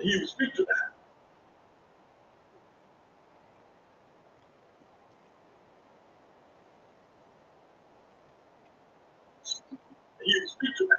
He will speak to that. He will speak to that.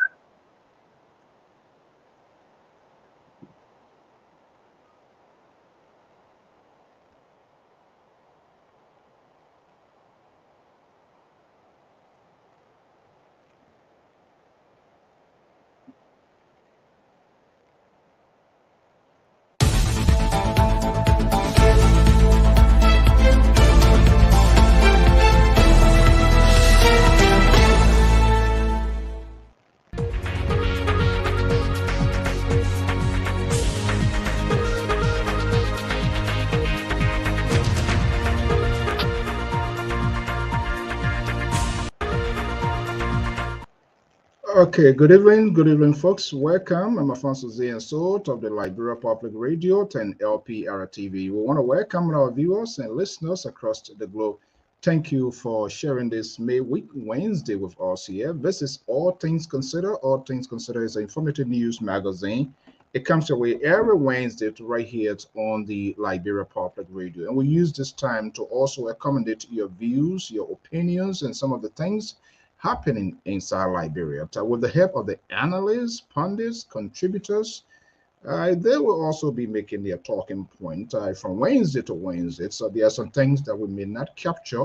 Okay, good evening, folks. Welcome. I'm Afonso Zian Sort of the Liberia Public Radio 10 Lpr-Tv. We want to welcome our viewers and listeners across the globe. Thank you for sharing this May week Wednesday with us here. This is All Things Considered. All Things Considered is an informative news magazine. It comes your way every Wednesday to right here on the Liberia Public Radio. And we use this time to also accommodate your views, your opinions, and some of the things happening inside Liberia. With the help of the analysts, pundits, contributors, they will also be making their talking point from Wednesday to Wednesday. So there are some things that we may not capture,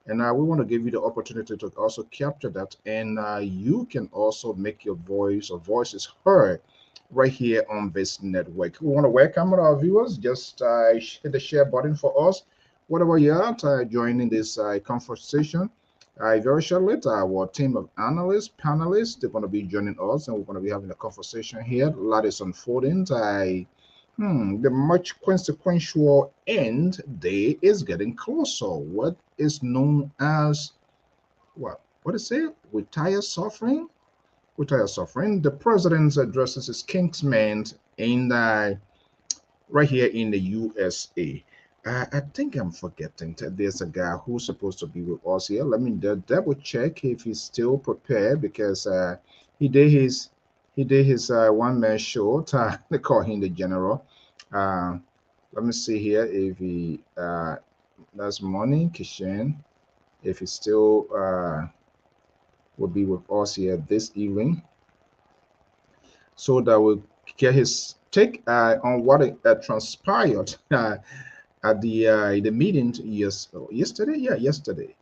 and we want to give you the opportunity to also capture that, and you can also make your voice or voices heard right here on this network. We want to welcome our viewers. Just hit the share button for us. Whatever you're at, joining this conversation. Very shortly, our team of analysts, panelists, they're going to be joining us, and we're going to be having a conversation here. A lot is unfolding. The much consequential end day is getting closer. What is known as what is it? Retire suffering. Retire suffering. The president addresses his kingsmen in right here in the USA. I think I'm forgetting. There's a guy who's supposed to be with us here. Let me double check if he's still prepared because he did his one man show. They call him the general. Let me see here if he that's morning Kishan. If he still will be with us here this evening, so that we'll get his take on what transpired. At the meeting yesterday,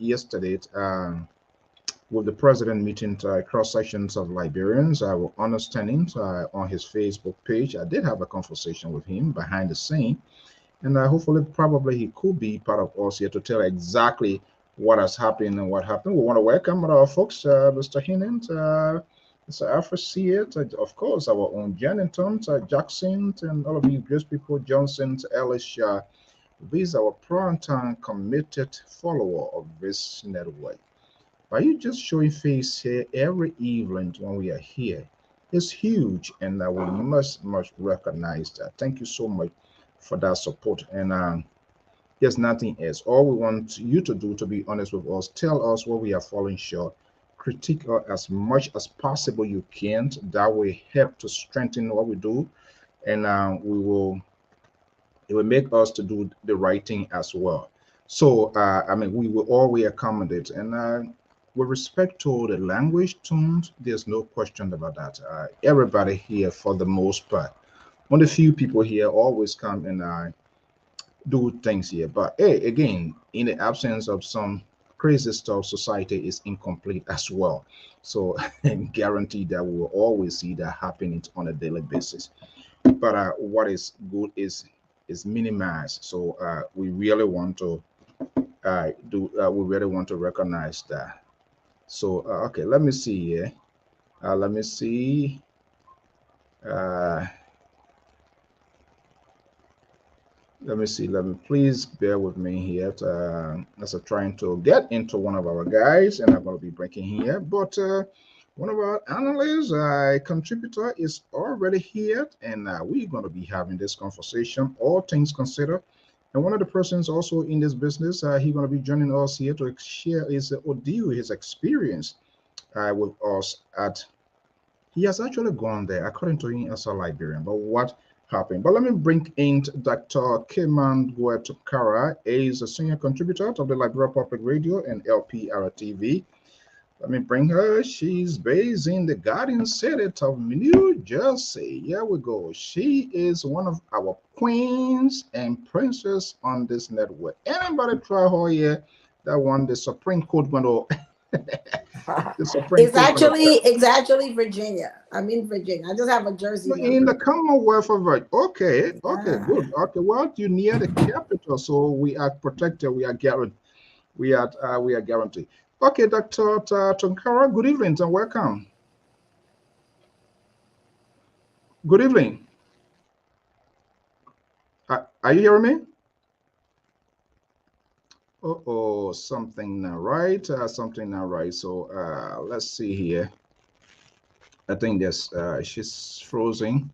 with the president meeting cross sections of Liberians, were understanding on his Facebook page. I did have a conversation with him behind the scene, and hopefully, probably he could be part of us here to tell exactly what has happened and what happened. We want to welcome our folks, Mr. Hinant, Mr. Afroseat, of course, our own Jennington, Jackson, and all of you great people, Johnson, Ellis. These are our prime committed follower of this network. By you just showing face here every evening when we are here is huge, and we must recognize that. Thank you so much for that support. And there's nothing else. All we want you to do, to be honest with us, tell us what we are falling short. Critique us as much as possible you can. That will help to strengthen what we do, and it will make us to do the right thing as well. So we will always accommodate, and with respect to the language tunes, there's no question about that. Everybody here, for the most part, only few people here always come and do things here. But hey, again, in the absence of some crazy stuff, society is incomplete as well. So and guarantee that we will always see that happening on a daily basis. But what is good is minimized. So we really want to we really want to recognize that. So okay, let me see here. Let me see. Let me see. Let me please bear with me here as I'm trying to get into one of our guys, and I'm going to be breaking here. But one of our analysts, contributor, is already here, and we're going to be having this conversation, all things considered. And one of the persons also in this business, he's going to be joining us here to share his ordeal, his experience with us at. He has actually gone there, according to him, as a Liberian. But what happen. But let me bring in Dr. Keman Guetukara. He is a senior contributor of the Liberia Public Radio and Lpr-Tv. Let me bring her. She's based in the Garden City of New Jersey. Here we go. She is one of our queens and princess on this network. Anybody try her here that won the Supreme Court the Supreme It's Court actually Virginia. I'm in Virginia. I just have a Jersey in the number. Commonwealth of Virginia. Okay, okay, Yeah. good. Okay, well, you're near the capital, so we are protected. We are guaranteed. We are guaranteed. Okay, Dr. Tonkara, good evening and welcome. Good evening. Are you hearing me? Oh, something not right. Something not right. So let's see here. I think there's she's frozen.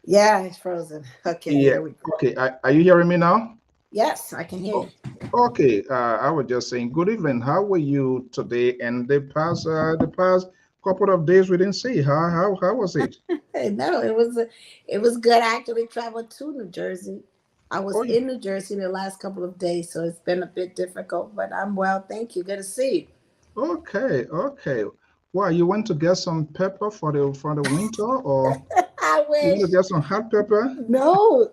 Yeah, it's frozen. Okay, Yeah. there we go. Okay. Are you hearing me now? Yes, I can hear Oh, you. okay. I was just saying good evening. How were you today? And the past couple of days we didn't see. How was it? No, it was good. I actually traveled to New Jersey. I was Oh, in New Jersey the last couple of days, so it's been a bit difficult, but I'm well. Thank you. Good to see you. okay. Okay. Well, you went to get some pepper for the winter, or I you want to wish. get some hot pepper? No,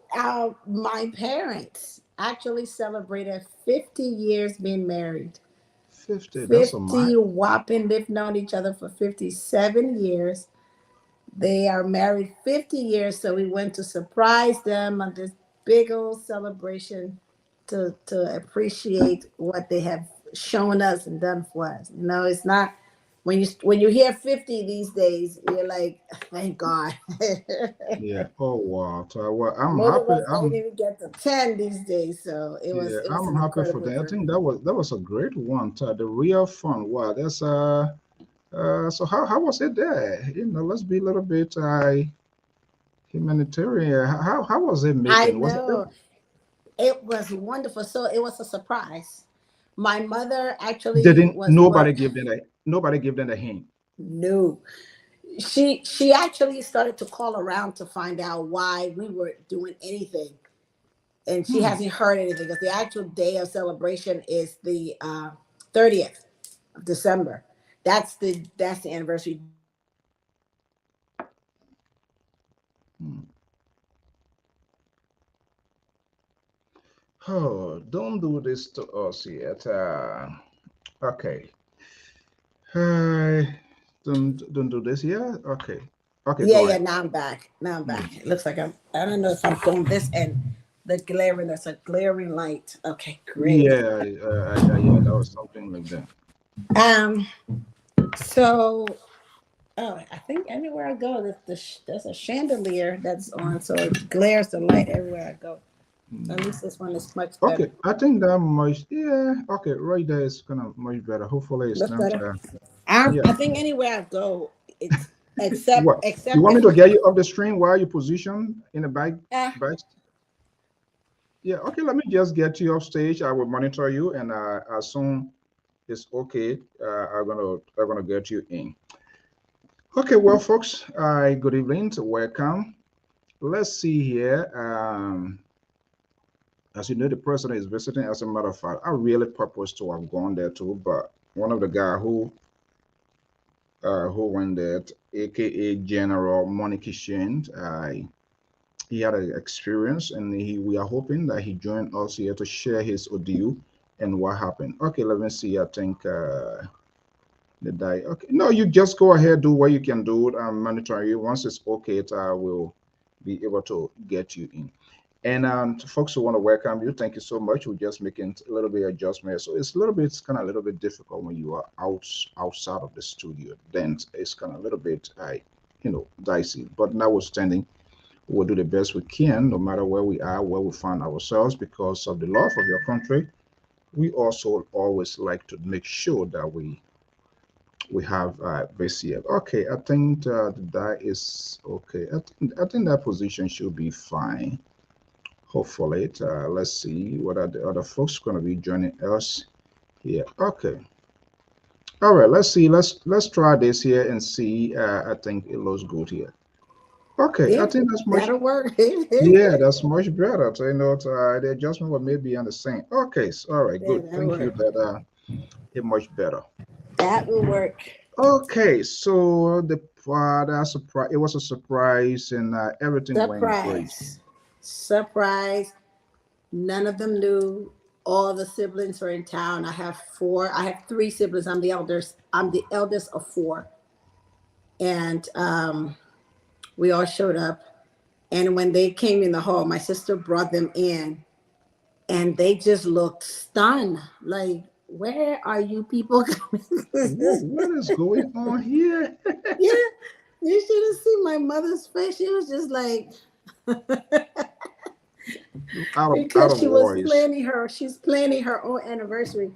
my parents actually celebrated 50 years being married. 50. That's a mile. 50 whopping. They've known each other for 57 years. They are married 50 years, so we went to surprise them on this big old celebration to appreciate what they have shown us and done for us. It's not when you hear 50 these days, you're like, thank God. Yeah. Oh wow. So, well, I'm Most of happy. us don't even get to 10 these days, so it was Yeah, it was I'm an happy for incredible that. I journey. think that was a great one. The real fun. Wow. That's So how was it there? Let's be a little bit humanitarian. How was it I making? Was it? know. It was wonderful. So it was a surprise. My mother actually Didn't was nobody work. give them a hint? No, she actually started to call around to find out why we were doing anything, and she Hmm. hasn't heard anything because the actual day of celebration is the 30th of December. That's the anniversary date. So she was calling around to find out why we were doing anything, Hmm. and Oh, don't do this to us yet. Okay. Hey, don't do this. Yeah. Okay. Okay. yeah, Go yeah. ahead. Now I'm back. Now I'm Hmm. back. It looks like I don't know if I'm going this end. There's a glaring light. Okay, great. Yeah. Yeah. That was something like that. Um. So, I think everywhere I go, there's a chandelier that's on, so it glares the light everywhere I go. So at Hmm. least this one is much Okay, better. I think that much. Yeah. Okay, right there is kind of much better. Hopefully, it's Looks not. better. I Yeah. I think anywhere I go, it's except What? You except want me if to it's get you off the screen while you position in the back? uh, Back. Yeah. Okay. Let me just get you off stage. I will monitor you, and as soon it's okay, I'm gonna get you in. Okay. Well, folks. Good evening. Welcome. Let's see here. As you know, the president is visiting. As a matter of fact, I really purpose to have gone there too, but one of the guy who went there, aka General Monique Shane, he had an experience, and we are hoping that he joined us here to share his audio and what happened. Okay, let me see. I think the die. Okay, no, you just go ahead, do what you can do. I'm monitoring you. Once it's okay, I will be able to get you in. And folks who want to welcome you, thank you so much. We're just making a little bit of adjustment. So it's a little bit, it's kind of a little bit difficult when you are outside of the studio. Then it's kind of a little bit, dicey. But notwithstanding, we'll do the best we can, no matter where we are, where we find ourselves, because of the love of your country. We also always like to make sure that we have this here. Okay, I think that is okay. I think that position should be fine. Hopefully, let's see what are the other folks going to be joining us here. Okay, all right. Let's see. Let's try this here and see. I think it looks good here. Okay, I Yeah, think that's much. that'll work. Yeah, that's much better. So, the adjustment will maybe on the same. Okay, so, all right, Yeah, good. that'll Thank you. work. That it much better. That will work. Okay, so the father surprise. It was a surprise, and everything went great. Surprise. Surprise. None of them knew. All the siblings were in town. I have four. I have three siblings. I'm the eldest. I'm the eldest of four. And we all showed up. And when they came in the hall, my sister brought them in and they just looked stunned. Like, where are you people coming? Whoa, what is going on here? Yeah, you should have seen my mother's face. She was just like, Out because of she was voice. planning she's planning her own anniversary.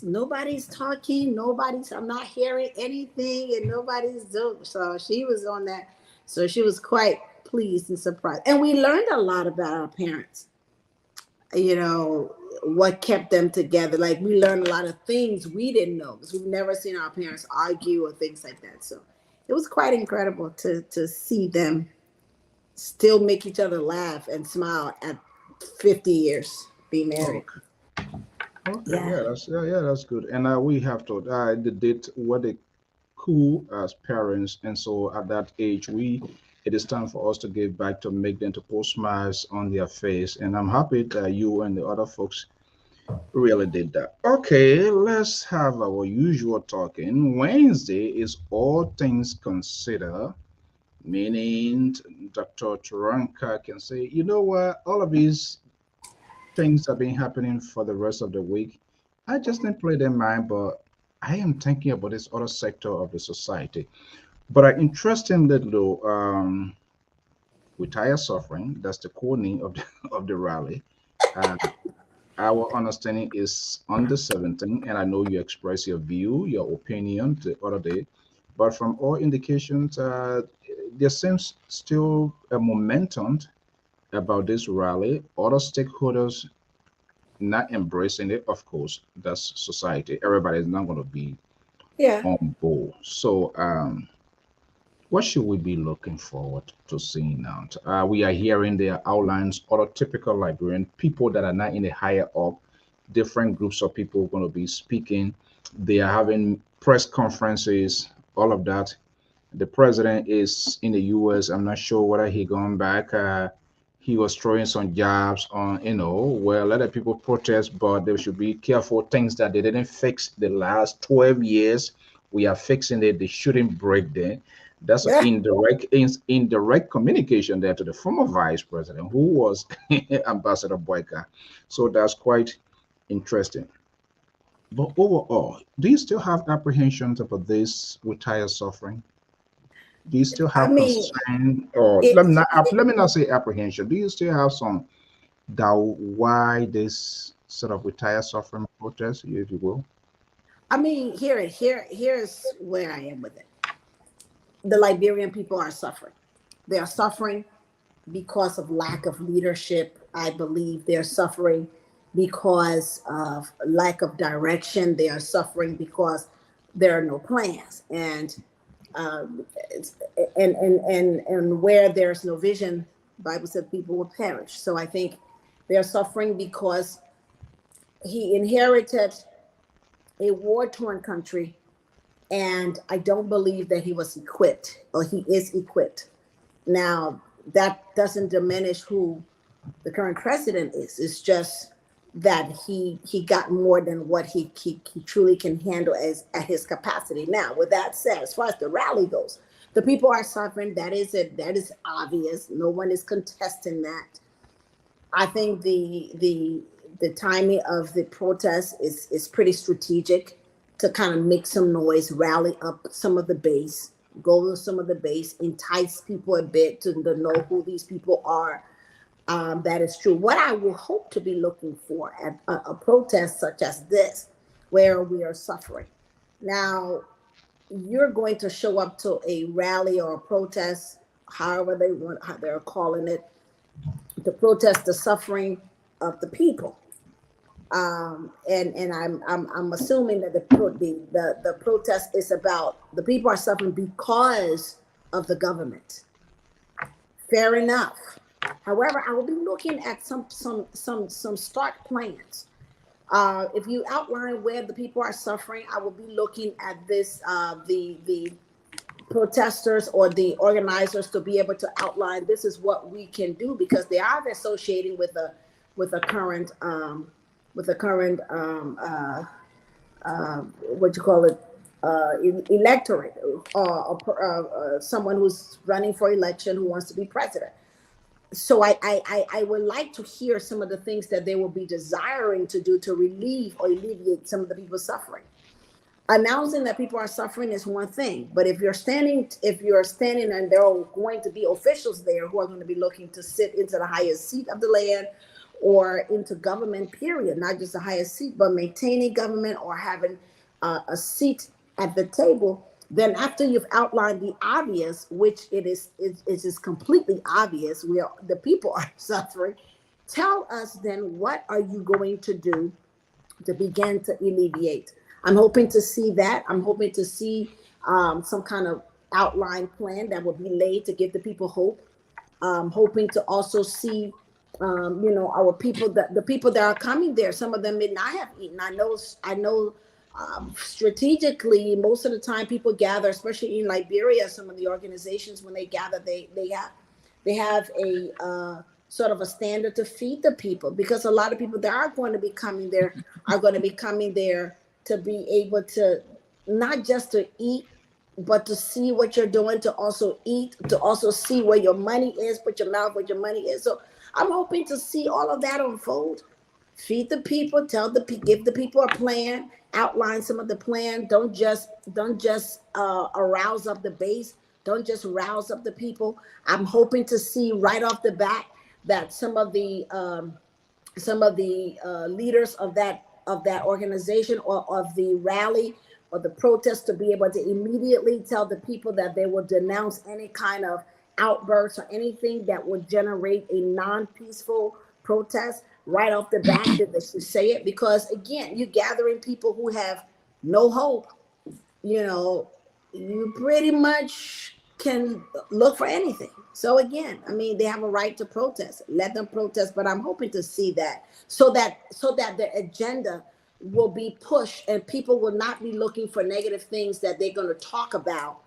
Nobody's talking, I'm not hearing anything, and nobody's doing. So she was on that. So she was quite pleased and surprised. And we learned a lot about our parents, you know, what kept them together. Like we learned a lot of things we didn't know because we've never seen our parents argue or things like that. So it was quite incredible to see them still make each other laugh and smile at 50 years being married. Okay, okay, Yeah. that's good. And we have to they did what they cool as parents, and so at that age, it is time for us to give back to make them to put smiles on their face. And I'm happy that you and the other folks really did that. Okay, let's have our usual talking. Wednesday is all things considered, meaning Dr. Turanka can say, you know what, all of these things have been happening for the rest of the week. I just didn't play them mind, but I am thinking about this other sector of the society. But interestingly, though, retire suffering, that's the core name of of the rally. Uh, our understanding is on the 17th, and I know you express your view, your opinion the other day. But from all indications, there seems still a momentum about this rally. Other stakeholders not embracing it, of course, that's society. Everybody is not going to be Yeah. on board. So, what should we be looking forward to seeing now? We are hearing their outlines, other typical Liberian people that are not in the higher up, different groups of people going to be speaking. They are having press conferences, all of that. The president is in the U.S. I'm not sure whether he gone back. He was throwing some jabs on, where a lot of people protest, but they should be careful. Things that they didn't fix the last 12 years, we are fixing it. They shouldn't break them. That's an Yeah. indirect communication there to the former vice president, who was Ambassador Boyka. So that's quite interesting. But overall, do you still have apprehensions about this retire suffering? Do you still I have mean, concern, or it, let me not say apprehension? Do you still have some doubt why this sort of retire suffering protest, if you will? I mean, here's where I am with it. The Liberian people are suffering. They are suffering because of lack of leadership. I believe they're suffering because of lack of direction. They are suffering because there are no plans. It's, and where there's no vision, the Bible said people will perish. So I think they're suffering because he inherited a war-torn country, and I don't believe that he was equipped or he is equipped. Now, that doesn't diminish who the current president is. It's just that he got more than what he truly can handle as at his capacity. Now, with that said, as far as the rally goes, the people are suffering. That is it. That is obvious. No one is contesting that. I think the timing of the protest is pretty strategic to kind of make some noise, rally up some of the base, go to some of the base, entice people a bit to know who these people are. That is true. What I will hope to be looking for at a protest such as this, where we are suffering. Now, you're going to show up to a rally or a protest, however they want, how they're calling it, to protest the suffering of the people. And I'm assuming that the protest is about the people are suffering because of the government. Fair enough. However, I will be looking at some start plans. If you outline where the people are suffering, I will be looking at this, the protesters or the organizers to be able to outline this is what we can do, because they are associating with a current what you call it, electorate, someone who's running for election who wants to be president. So I would like to hear some of the things that they will be desiring to do to relieve or alleviate some of the people's suffering. Announcing that people are suffering is one thing, but if you're standing and there are going to be officials there who are going to be looking to sit into the highest seat of the land or into government, period, not just the highest seat, but maintaining government or having a seat at the table, then after you've outlined the obvious, which it is completely obvious, the people are suffering, tell us then what are you going to do to begin to alleviate. I'm hoping to see that. I'm hoping to see some kind of outline plan that will be laid to give the people hope. Hoping to also see, our people, the people that are coming there. Some of them may not have eaten. I know. Strategically, most of the time people gather, especially in Liberia. Some of the organizations, when they gather, they have a sort of a standard to feed the people, because a lot of people that are going to be coming there are going to be coming there to be able to not just to eat, but to see what you're doing, to also eat, to also see where your money is, put your mouth where your money is. So I'm hoping to see all of that unfold. Feed the people, give the people a plan, outline some of the plan. Don't just arouse up the base. Don't just rouse up the people. I'm hoping to see right off the bat that some of the leaders of that organization or of the rally or the protest to be able to immediately tell the people that they will denounce any kind of outbursts or anything that would generate a non-peaceful protest right off the bat, that they should say it. Because again, you're gathering people who have no hope. You pretty much can look for anything. So again, I mean, they have a right to protest. Let them protest, but I'm hoping to see that so that the agenda will be pushed and people will not be looking for negative things that they're going to talk about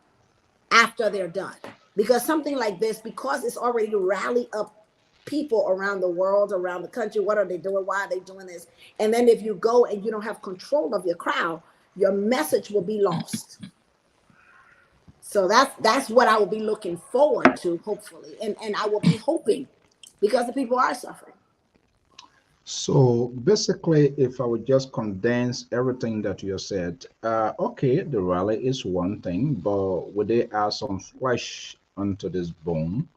after they're done. Because something like this, because it's already rallied up people around the world, around the country, what are they doing? Why are they doing this? And then if you go and you don't have control of your crowd, your message will be lost. So that's what I will be looking forward to, hopefully. And I will be hoping, because the people are suffering. So basically, if I would just condense everything that you said, okay, the rally is one thing, but would they add some flesh onto this bone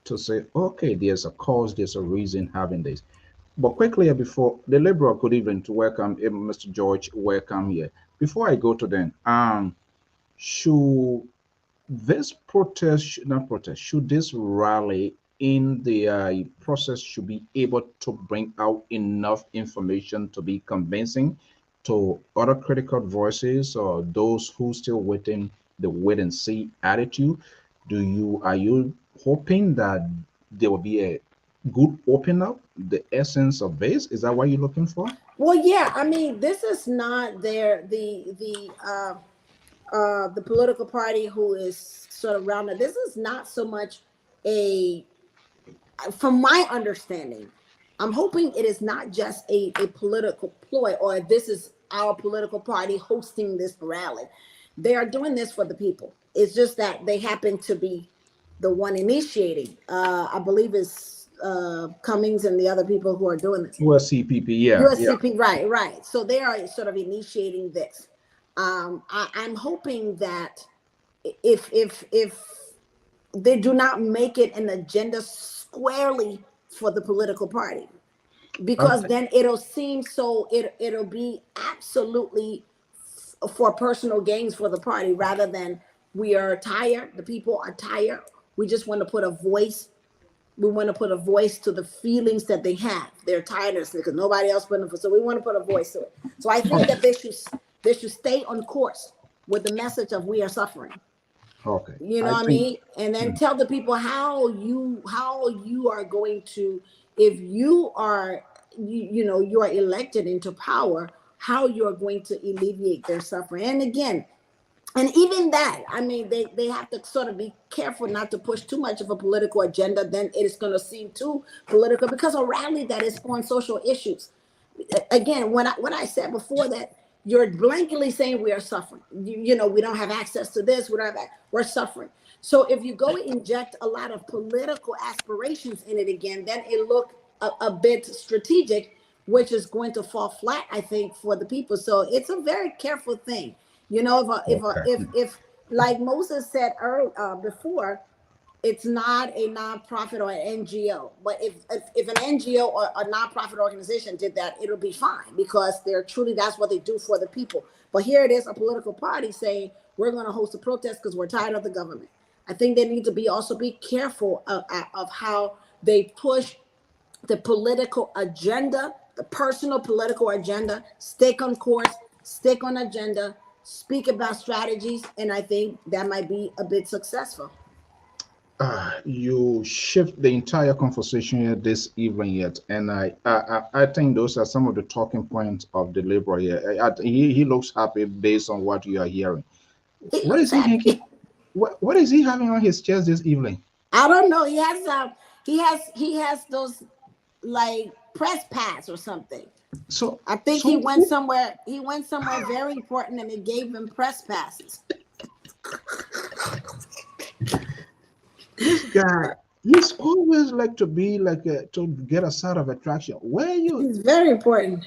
to say, okay, there's a cause, there's a reason having this? But quickly, before the Liberal, good evening to welcome Mr. George, welcome here. Before I go to them, should this protest, not protest, should this rally in the process should be able to bring out enough information to be convincing to other critical voices or those who still waiting the wait and see attitude? Are you hoping that there will be a good open up the essence of this? Is that what you're looking for? Well, yeah, I mean, this is not the political party who is sort of around it. This is not so much from my understanding, I'm hoping it is not just a political ploy, or this is our political party hosting this rally. They are doing this for the people. It's just that they happen to be the one initiating. I believe it's Cummings and the other people who are doing this. USCPP, yeah. USCP, yeah. Right. So they are sort of initiating this. I'm hoping that if they do not make it an agenda squarely for the political party, because then it'll seem so it'll be absolutely for personal gains for the party, rather than we are tired, the people are tired, we just want to put a voice. We want to put a voice to the feelings that they have. They're tired because nobody else put them. So we want to put a voice to it. So I think that they should stay on course with the message of we are suffering. Okay. You know I what I think. mean? And then tell the people how you are going to, if you are, you are elected into power, how you are going to alleviate their suffering. And again, and even that, I mean, they have to sort of be careful not to push too much of a political agenda. Then it is going to seem too political, because a rally that is on social issues, again, when I said before that you're blankly saying we are suffering, we don't have access to this, we're suffering. So if you go inject a lot of political aspirations in it again, then it look a bit strategic, which is going to fall flat, I think, for the people. So it's a very careful thing. Okay. If like Moses said earlier, before, it's not a nonprofit or an NGO. But if an NGO or a nonprofit organization did that, it'll be fine, because they're truly, that's what they do for the people. But here it is, a political party saying we're going to host a protest because we're tired of the government. I think they need to be careful of how they push the political agenda, the personal political agenda, stick on course, stick on agenda, speak about strategies, and I think that might be a bit successful. You shift the entire conversation here this evening yet, and I think those are some of the talking points of the liberal here. He looks happy based on what you are hearing. He What looks is he thinking? happy. What is he having on his chest this evening? I don't know. He has those, like, press pass or something. So I think he so went somewhere. He went somewhere very important, and they gave him press passes. this guy, he's always like to be like to get a sort of attraction. Where you He's very important.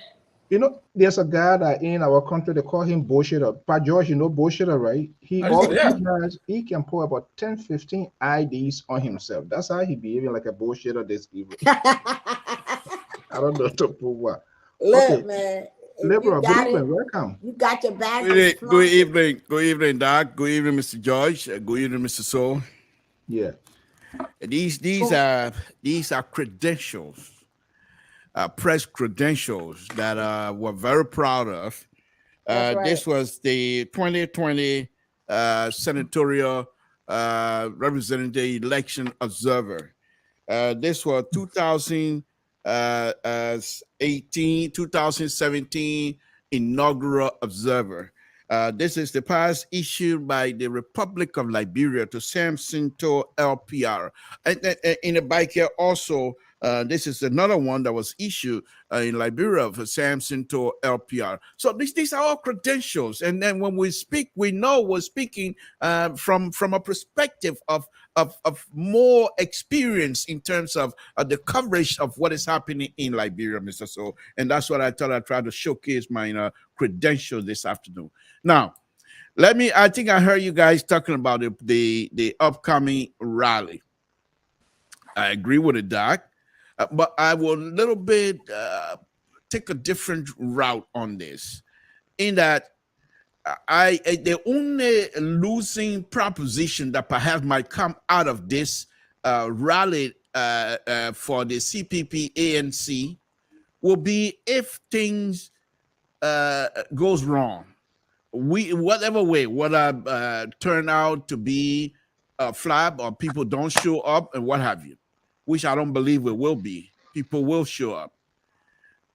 there's a guy that in our country they call him bullshitter. But George, bullshitter, right? He I just all said, he yeah. has, he can pull about 10, 15 IDs on himself. That's how he behaving like a bullshitter this evening. I don't know to prove what. Okay, Look, man, if you liberal, good got it, evening, welcome. you got your Good, baggage good flaunted. evening. Good evening, Doc. Good evening, Mr. George. Good evening, Mr. Soul. Yeah. These are credentials, press credentials that we're very proud of. That's right. This was the 2020 senatorial representative election observer. This was 2018, 2017 inaugural observer. This is the pass issued by the Republic of Liberia to Sam Sinto LPR. In the bike here also, this is another one that was issued in Liberia for Sam Sinto LPR. So these are all credentials. And then when we speak, we know we're speaking from a perspective of more experience in terms of the coverage of what is happening in Liberia, Mr. So. And that's what I thought I'd try to showcase my credentials this afternoon. Now, I think I heard you guys talking about the upcoming rally. I agree with it, Doc. But I will a little bit take a different route on this, in that the only losing proposition that perhaps might come out of this rally for the CPP ANC will be if things goes wrong. Whatever way, whether turn out to be a flap or people don't show up and what have you, which I don't believe it will be. People will show up.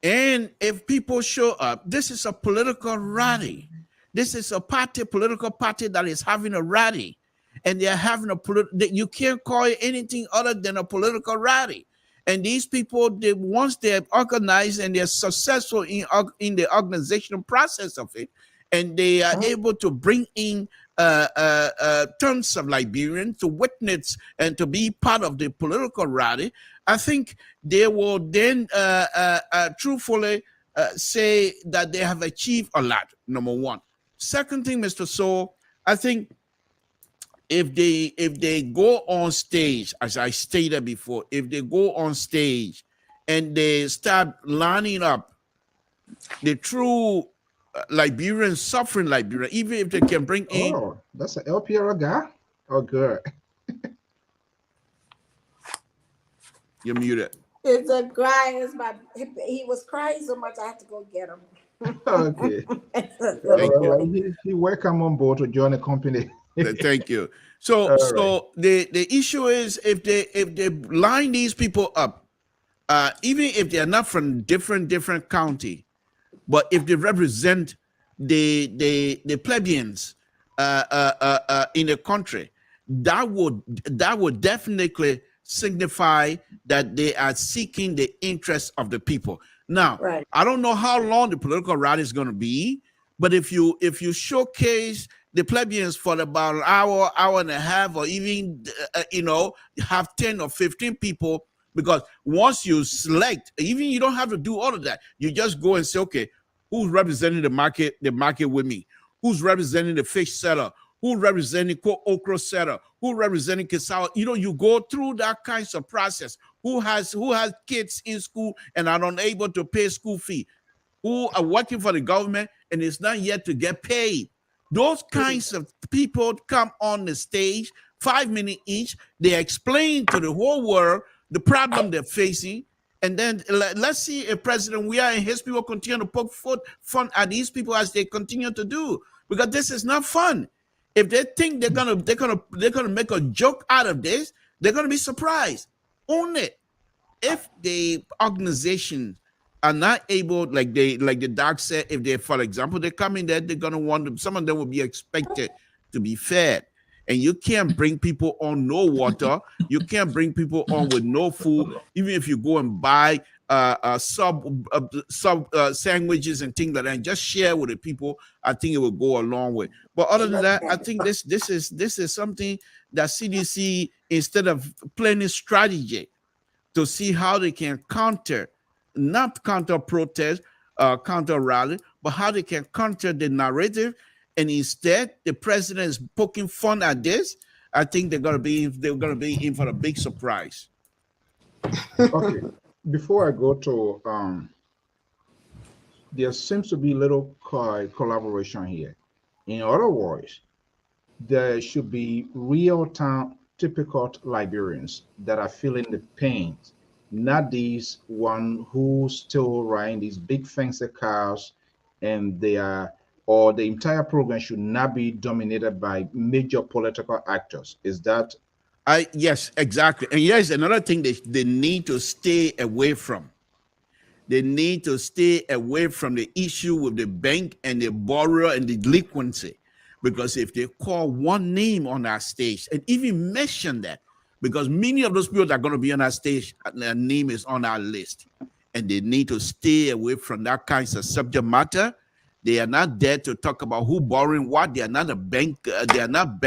And if people show up, this is a political rally. This is a political party that is having a rally. And they're having you can't call it anything other than a political rally. And these people, once they're organized and they're successful in the organizational process of it, and they are able to bring in tons of Liberians to witness and to be part of the political rally, I think they will then truthfully say that they have achieved a lot, number one. Second thing, Mr. Soul, I think if they go on stage, as I stated before, if they go on stage and they start lining up the true Liberian, suffering Liberian, even if they can bring in. Oh, that's an LPR guy or girl? You're muted. It's a crying. He was crying so much I had to go get him. Okay. Thank you. He welcome on board to join the company. Thank you. So, All right. so the issue is if they line these people up, even if they are not from different county, but if they represent the plebeians in the country, that would definitely signify that they are seeking the interests of the people. Now, Right. I don't know how long the political rally is going to be, but if you showcase the plebeians for about an hour and a half, or even have 10 or 15 people, because once you select, even you don't have to do all of that. You just go and say, okay, who's representing the market with me? Who's representing the fish seller? Who representing okra seller? Who representing cassava? You go through that kinds of process. Who has kids in school and are unable to pay school fee? Who are working for the government and is not yet to get paid? Those kinds of people come on the stage, 5 minutes each. They explain to the whole world the problem they're facing. And then let's see if President Weah and his people continue to poke fun at these people as they continue to do, because this is not fun. If they think they're gonna make a joke out of this, they're gonna be surprised. Only if the organizations are not able, like the doc said, if they, for example, they come in there, they're gonna want them, some of them will be expected to be fed. And you can't bring people on no water, you can't bring people on with no food, even if you go and buy sub sandwiches and things like that, and just share with the people. I think it will go a long way. But other than that, I think this is something that CDC, instead of planning strategy to see how they can not counter protest, counter rally, but how they can counter the narrative. And instead, the president is poking fun at this. I think they're gonna be in for a big surprise. Okay. Before I go to there seems to be little collaboration here. In other words, there should be real-time typical Liberians that are feeling the pain, not these one who still riding these big fancy cars, and they are, or the entire program should not be dominated by major political actors. Is that Yes, exactly. And yes, another thing they need to stay away from. They need to stay away from the issue with the bank and the borrower and the delinquency. Because if they call one name on our stage and even mention that, because many of those people that are going to be on our stage, their name is on our list. And they need to stay away from that kinds of subject matter. They are not there to talk about who borrowing what. They are not a bank. They are not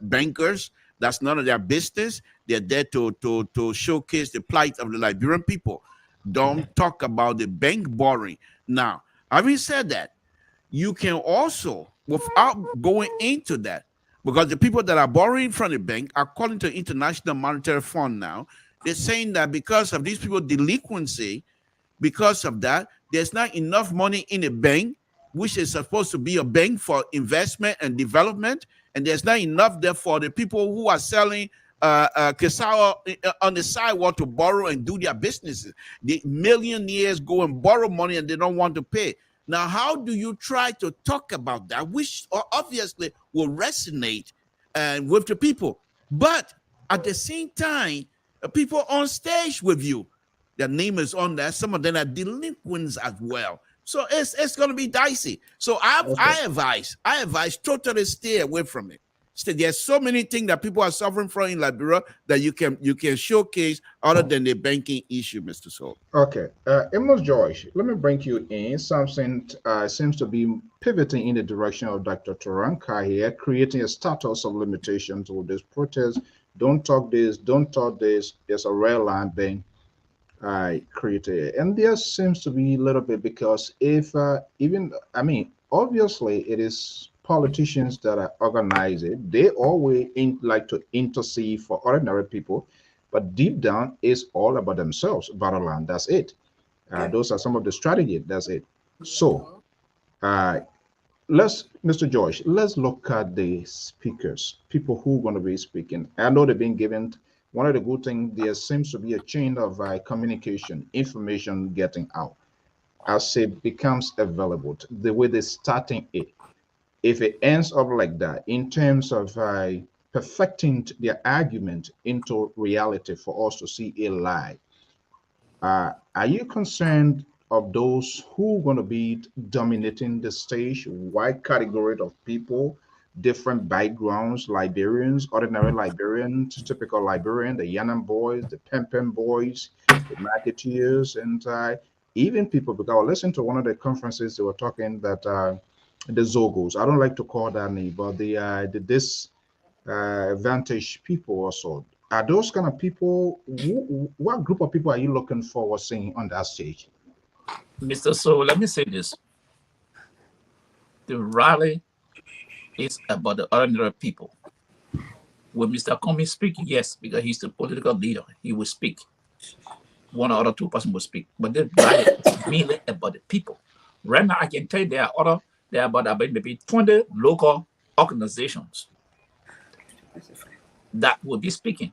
bankers. That's none of their business. They're there to showcase the plight of the Liberian people. Don't talk about the bank borrowing. Now, having said that, you can also, without going into that, because the people that are borrowing from the bank, according to International Monetary Fund now, they're saying that because of these people delinquency, because of that, there's not enough money in the bank, which is supposed to be a bank for investment and development, and there's not enough there for the people who are selling cassava on the sidewalk to borrow and do their businesses. The millionaires go and borrow money and they don't want to pay. Now, how do you try to talk about that, which obviously will resonate with the people, but at the same time, people on stage with you, their name is on there. Some of them are delinquents as well. So it's going to be dicey. So I advise totally stay away from it. There's so many things that people are suffering from in Liberia that you can showcase other than the banking issue, Mr. Soul. okay? Amos Joyce, let me bring you in. Something seems to be pivoting in the direction of Dr. Turanka here, creating a status of limitations with this protest. Don't talk this, don't talk this. There's a red line being created, and there seems to be a little bit, because if even, I mean, obviously it is politicians that are organize it. They always like to intercede for ordinary people, but deep down it's all about themselves, bottom line. That's it. Okay. Those are some of the strategy. That's it. So uh, let's, Mr. George, let's look at the speakers, people who are going to be speaking. I know they've been given, one of the good things, there seems to be a chain of communication, information getting out as it becomes available, the way they're starting it. if it ends up like that in terms of perfecting their argument into reality for us to see a lie, are you concerned of those who are going to be dominating the stage, wide category of people, different backgrounds, Liberians, ordinary Liberians, typical Liberian, the Yanam boys, the Pempem boys, the marketeers, and even people, because I listened to one of the conferences, they were talking that the Zogos, I don't like to call that name, but the this advantage people also. Are those kind of people? What group of people are you looking forward seeing on that stage? Mr. So let me say this. The rally is about the ordinary people. When Mr. Comey speak, yes, because he's the political leader, he will speak. One or other two person will speak. But the rally is mainly about the people. Right now, I can tell you there are about maybe 20 local organizations that will be speaking.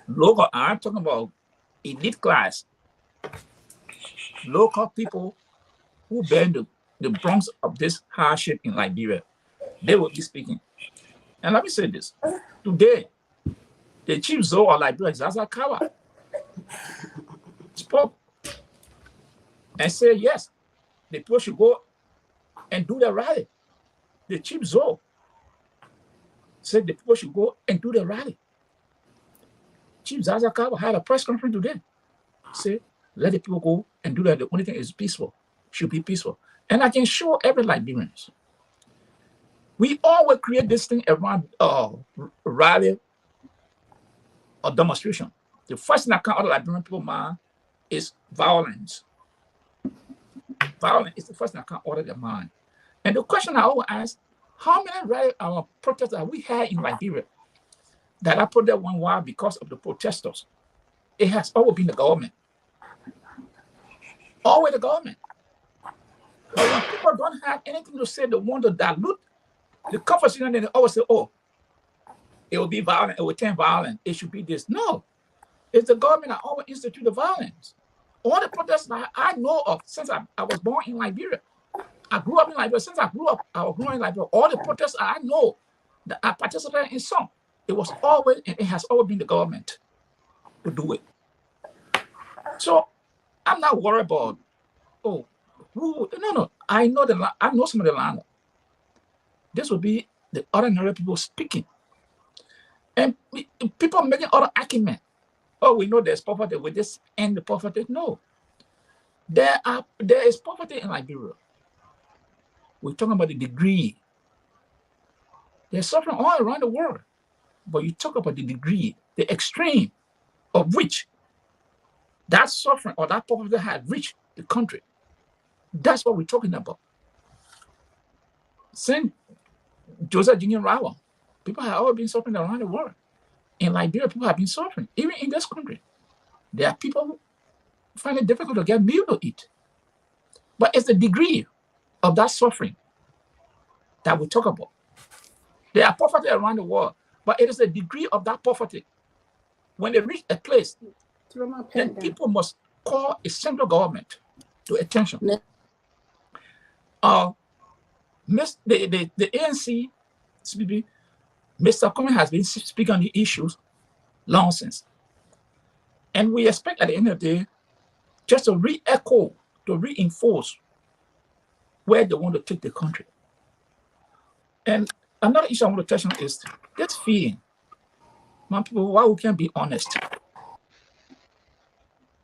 Local, I'm talking about elite class, local people who bear the brunt of this hardship in Liberia. They will be speaking. And let me say this. Today, the chief Zoe of Liberia, Zazakawa, spoke and said, yes, the people should go and do the rally. The chief Zoe said the people should go and do the rally. Chief Zazakawa had a press conference today. Said, let the people go and do that. The only thing is peaceful, should be peaceful. And I can show every Liberians. We all will create this thing around rally or demonstration. The first thing that comes out of Liberian people mind is violence. Violence is the first thing that comes out of their mind. And the question I always ask, how many rally protests have we had in Liberia that I put that one while because of the protesters? It has always been the government. Always the government. But when people don't have anything to say, they want to dilute the conversation, and they always say, oh, it will be violent, it will turn violent, it should be this. No, it's the government that always institute the violence. All the protests that I know of since I was born in Liberia, I grew up in Liberia. Since I grew up, I was growing in Liberia. All the protests I know that I participated in some, it was always, and it has always been the government to do it. So I'm not worried about, oh, who, no. I know some of the land. This will be the ordinary people speaking. And people making other arguments. Oh, we know there's poverty. We just end the poverty. No. There is poverty in Liberia. We're talking about the degree. There's suffering all around the world. But you talk about the degree, the extreme of which that suffering or that poverty had reached the country. That's what we're talking about. Since Joseph Junior Rawa, people have always been suffering around the world. In Liberia, people have been suffering. Even in this country, there are people who find it difficult to get meal to eat. But it's the degree of that suffering that we talk about. There are poverty around the world, but it is the degree of that poverty. When they reach a place, then people must call a central government to attention. The ANC, Mr. Comey has been speaking on the issues long since. And we expect at the end of the day just to re-echo, to reinforce where they want to take the country. And another issue I want to touch on is this feeling. My people, why we can't be honest?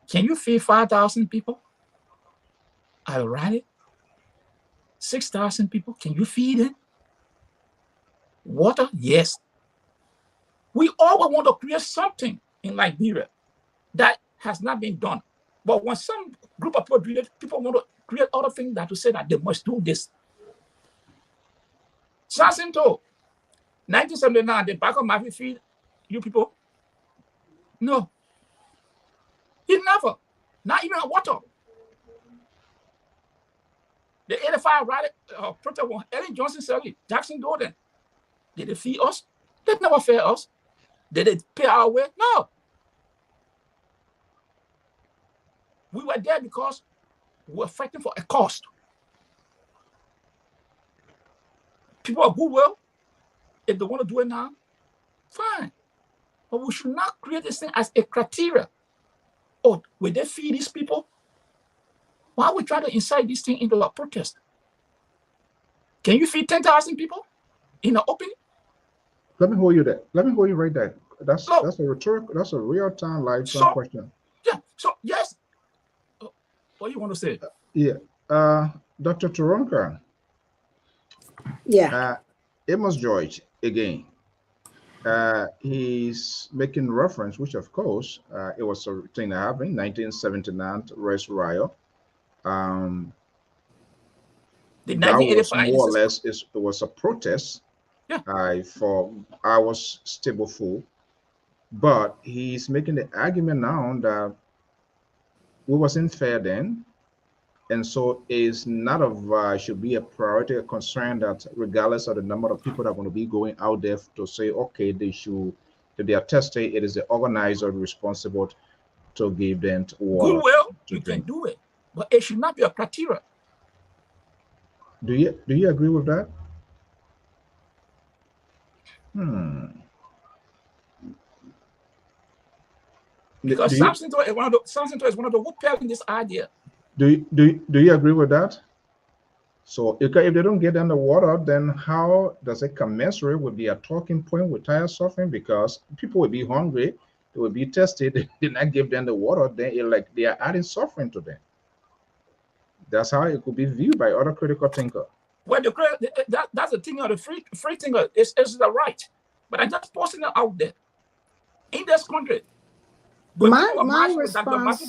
Can you feed 5,000 people at a rally? 6,000 people, can you feed them? Water? Yes. We always want to create something in Liberia that has not been done. But when some group of people want to create other things that to say that they must do this. Sasinto, 1979, the back of my feed you people? No. He never. Not even water. The 85 rally protest one, Ellen Johnson Sally, Jackson Gordon. Did they feed us? They never fed us. Did they pay our way? No. We were there because we were fighting for a cost. people of goodwill, if they want to do it now, fine. But we should not create this thing as a criteria. Oh, will they feed these people? Why are we trying to incite this thing into a protest? Can you feed 10,000 people in the open? Let me hold you there. Let me hold you right there. That's No. that's a rhetorical, that's a real-time live question. Yeah, so yes. What do you want to say? Yeah. Dr. Turonka. Yeah. Amos George, again. He's making reference, which of course, it was a thing that happened in 1979 race riot. That was more or less, it was a protest. Yeah. For our stable food. But he's making the argument now that we wasn't fair then. And so it's not of should be a priority, a concern that regardless of the number of people that are going to be going out there to say, okay, they should, if they are tested, it is the organizer responsible to give them water. Goodwill, you can do it, but it should not be a criteria. Do you agree with that? Because Samson is one of the who peddling this idea. Do you agree with that? So if they don't get them the water, then how does it commensurate with the talking point with tire suffering? Because people will be hungry, they will be tested, they did not give them the water, then it's like they are adding suffering to them. That's how it could be viewed by other critical thinkers. Well, that's the thing of the free thinker is the right. But I'm just posting it out there. In this country, my response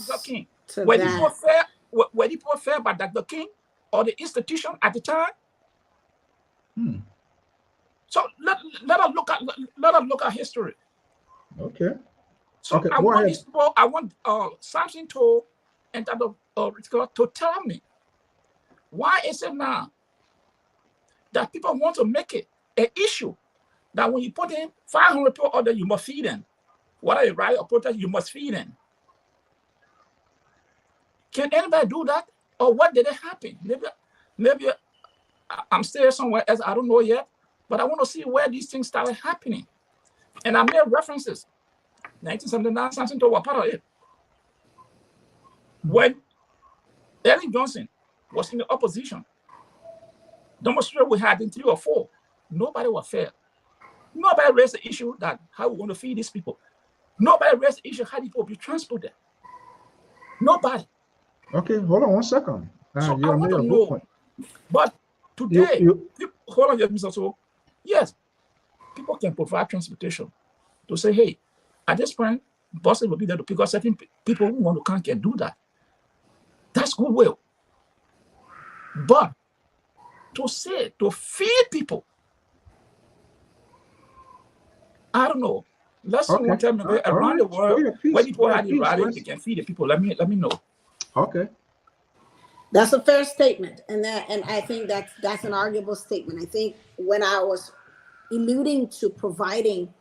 to were that. people fair by Dr. King or the institution at the time? So let us look at history. Okay. So okay, I want these people, I want Samson to tell me why is it now that people want to make it an issue that when you put in 500 people order, you must feed them. Whether you write or protest, you must feed them. Can anybody do that? Or what did it happen? Maybe I'm still somewhere else, I don't know yet, but I want to see where these things started happening. And I made references. 1979, Samson was part of it. When Ellen Johnson was in the opposition, demonstration we had in 3 or 4, nobody was fair. Nobody raised the issue that how we want to feed these people. Nobody raised the issue how people be transported. Nobody. Okay, hold on one second. So I want to know. But today, hold on, Mr. So, yes, people can provide transportation to say, hey, at this point, buses will be there because certain people who want to come can do that. That's goodwill. But to say, to feed people, I don't know. Let's someone tell me around the world where people had the rally, they can feed the people. Let me know. Okay. That's a fair statement, and I think that's an arguable statement. I think when I was alluding to providing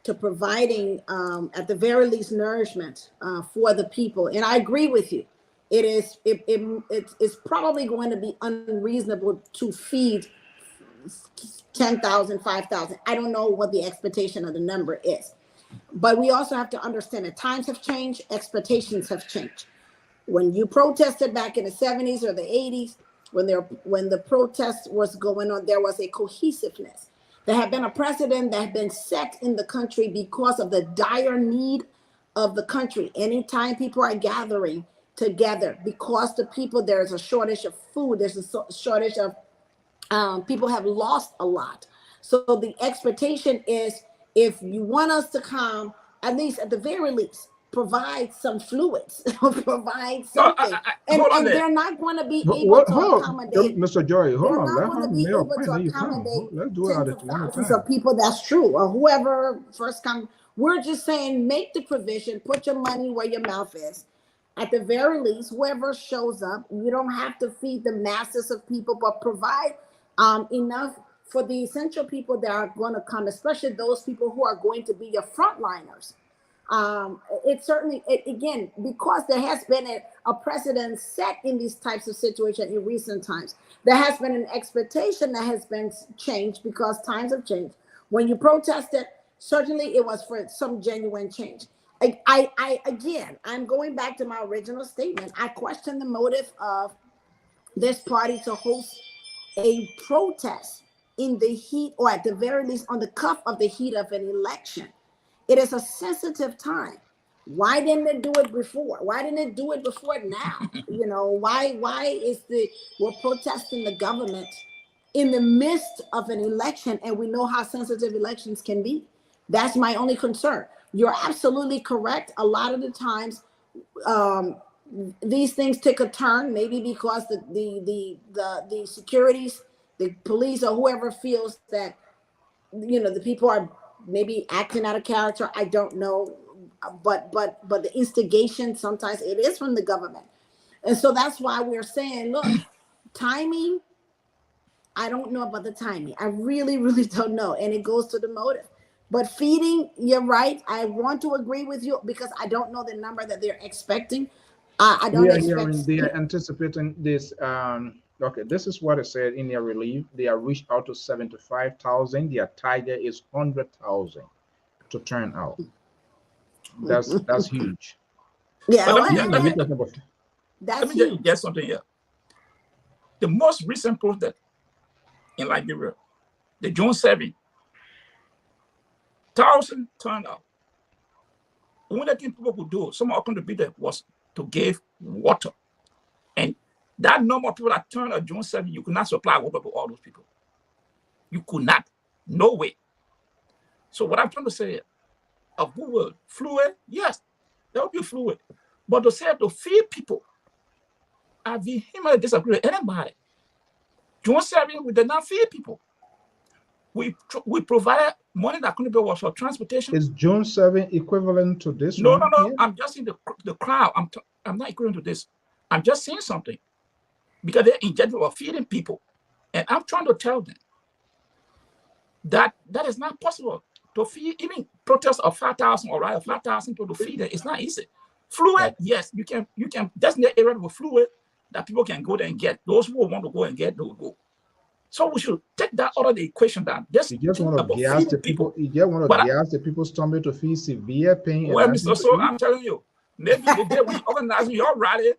at the very least nourishment for the people, and I agree with you. It's probably going to be unreasonable to feed 10,000, 5,000. I don't know what the expectation of the number is, but we also have to understand that times have changed, expectations have changed. When you protested back in the 70s or the 80s, when the protest was going on, there was a cohesiveness. There had been a precedent that had been set in the country because of the dire need of the country. Anytime people are gathering together, because there's a shortage of food, there's a shortage of people have lost a lot. So the expectation is, if you want us to come, at the very least, provide some fluids, provide something. And they're not going to be able to accommodate. Mr. Joy, hold on. They're not going to be able to accommodate let's do it at thousands of people. That's true. Or whoever first comes. We're just saying, make the provision, put your money where your mouth is. At the very least, whoever shows up, you don't have to feed the masses of people, but provide enough for the essential people that are going to come, especially those people who are going to be your frontliners. It certainly, again, because there has been a precedent set in these types of situations in recent times, there has been an expectation that has been changed because times have changed. When you protested, certainly it was for some genuine change. Again, I'm going back to my original statement. I question the motive of this party to host a protest in the heat, or at the very least on the cuff of the heat of an election. It is a sensitive time. Why didn't it do it before? Why didn't it do it before now? You know, why we're protesting the government in the midst of an election, and we know how sensitive elections can be. That's my only concern. You're absolutely correct. A lot of the times, these things take a turn, maybe because the securities, the police, or whoever feels that, you know, the people are maybe acting out of character. I don't know, but the instigation sometimes it is from the government, and so that's why we're saying, look, timing. I don't know about the timing. I really, really don't know, and it goes to the motive. But feeding, you're right. I want to agree with you because I don't know the number that they're expecting. I don't expect. They are anticipating this. Okay, this is what it said in their relief. They are reached out to 75,000. Their target is 100,000 to turn out. That's huge. Yeah, But well, let me get something here. The most recent protest in Liberia, the June 7th, 1,000 turned out. The only thing people could do, some of them to be there, was to give water. And that number of people that turned out June 7th, you could not supply water to all those people. You could not. No way. So what I'm trying to say, of Google, fluid, yes, there will be fluid. But to say to feed people, I vehemently disagree with anybody. June 7th, we did not feed people. We provided money that couldn't be was for transportation. Is June 7th equivalent to this? No. Yeah? I'm just saying the crowd. I'm not equivalent to this. I'm just saying something because they're in general of feeding people, and I'm trying to tell them that is not possible to feed even protests of 5,000 or 5,000 people to feed them. It's not easy. Fluid, yes, you can. That's the area with fluid that people can go there and get. Those who want to go and get, they will go. So we should take that out of the equation. That you just want to gas the people. You just want to gas the people's stomach to feel severe pain. Well, Mr. So I'm telling you, maybe the day when you organize your rally,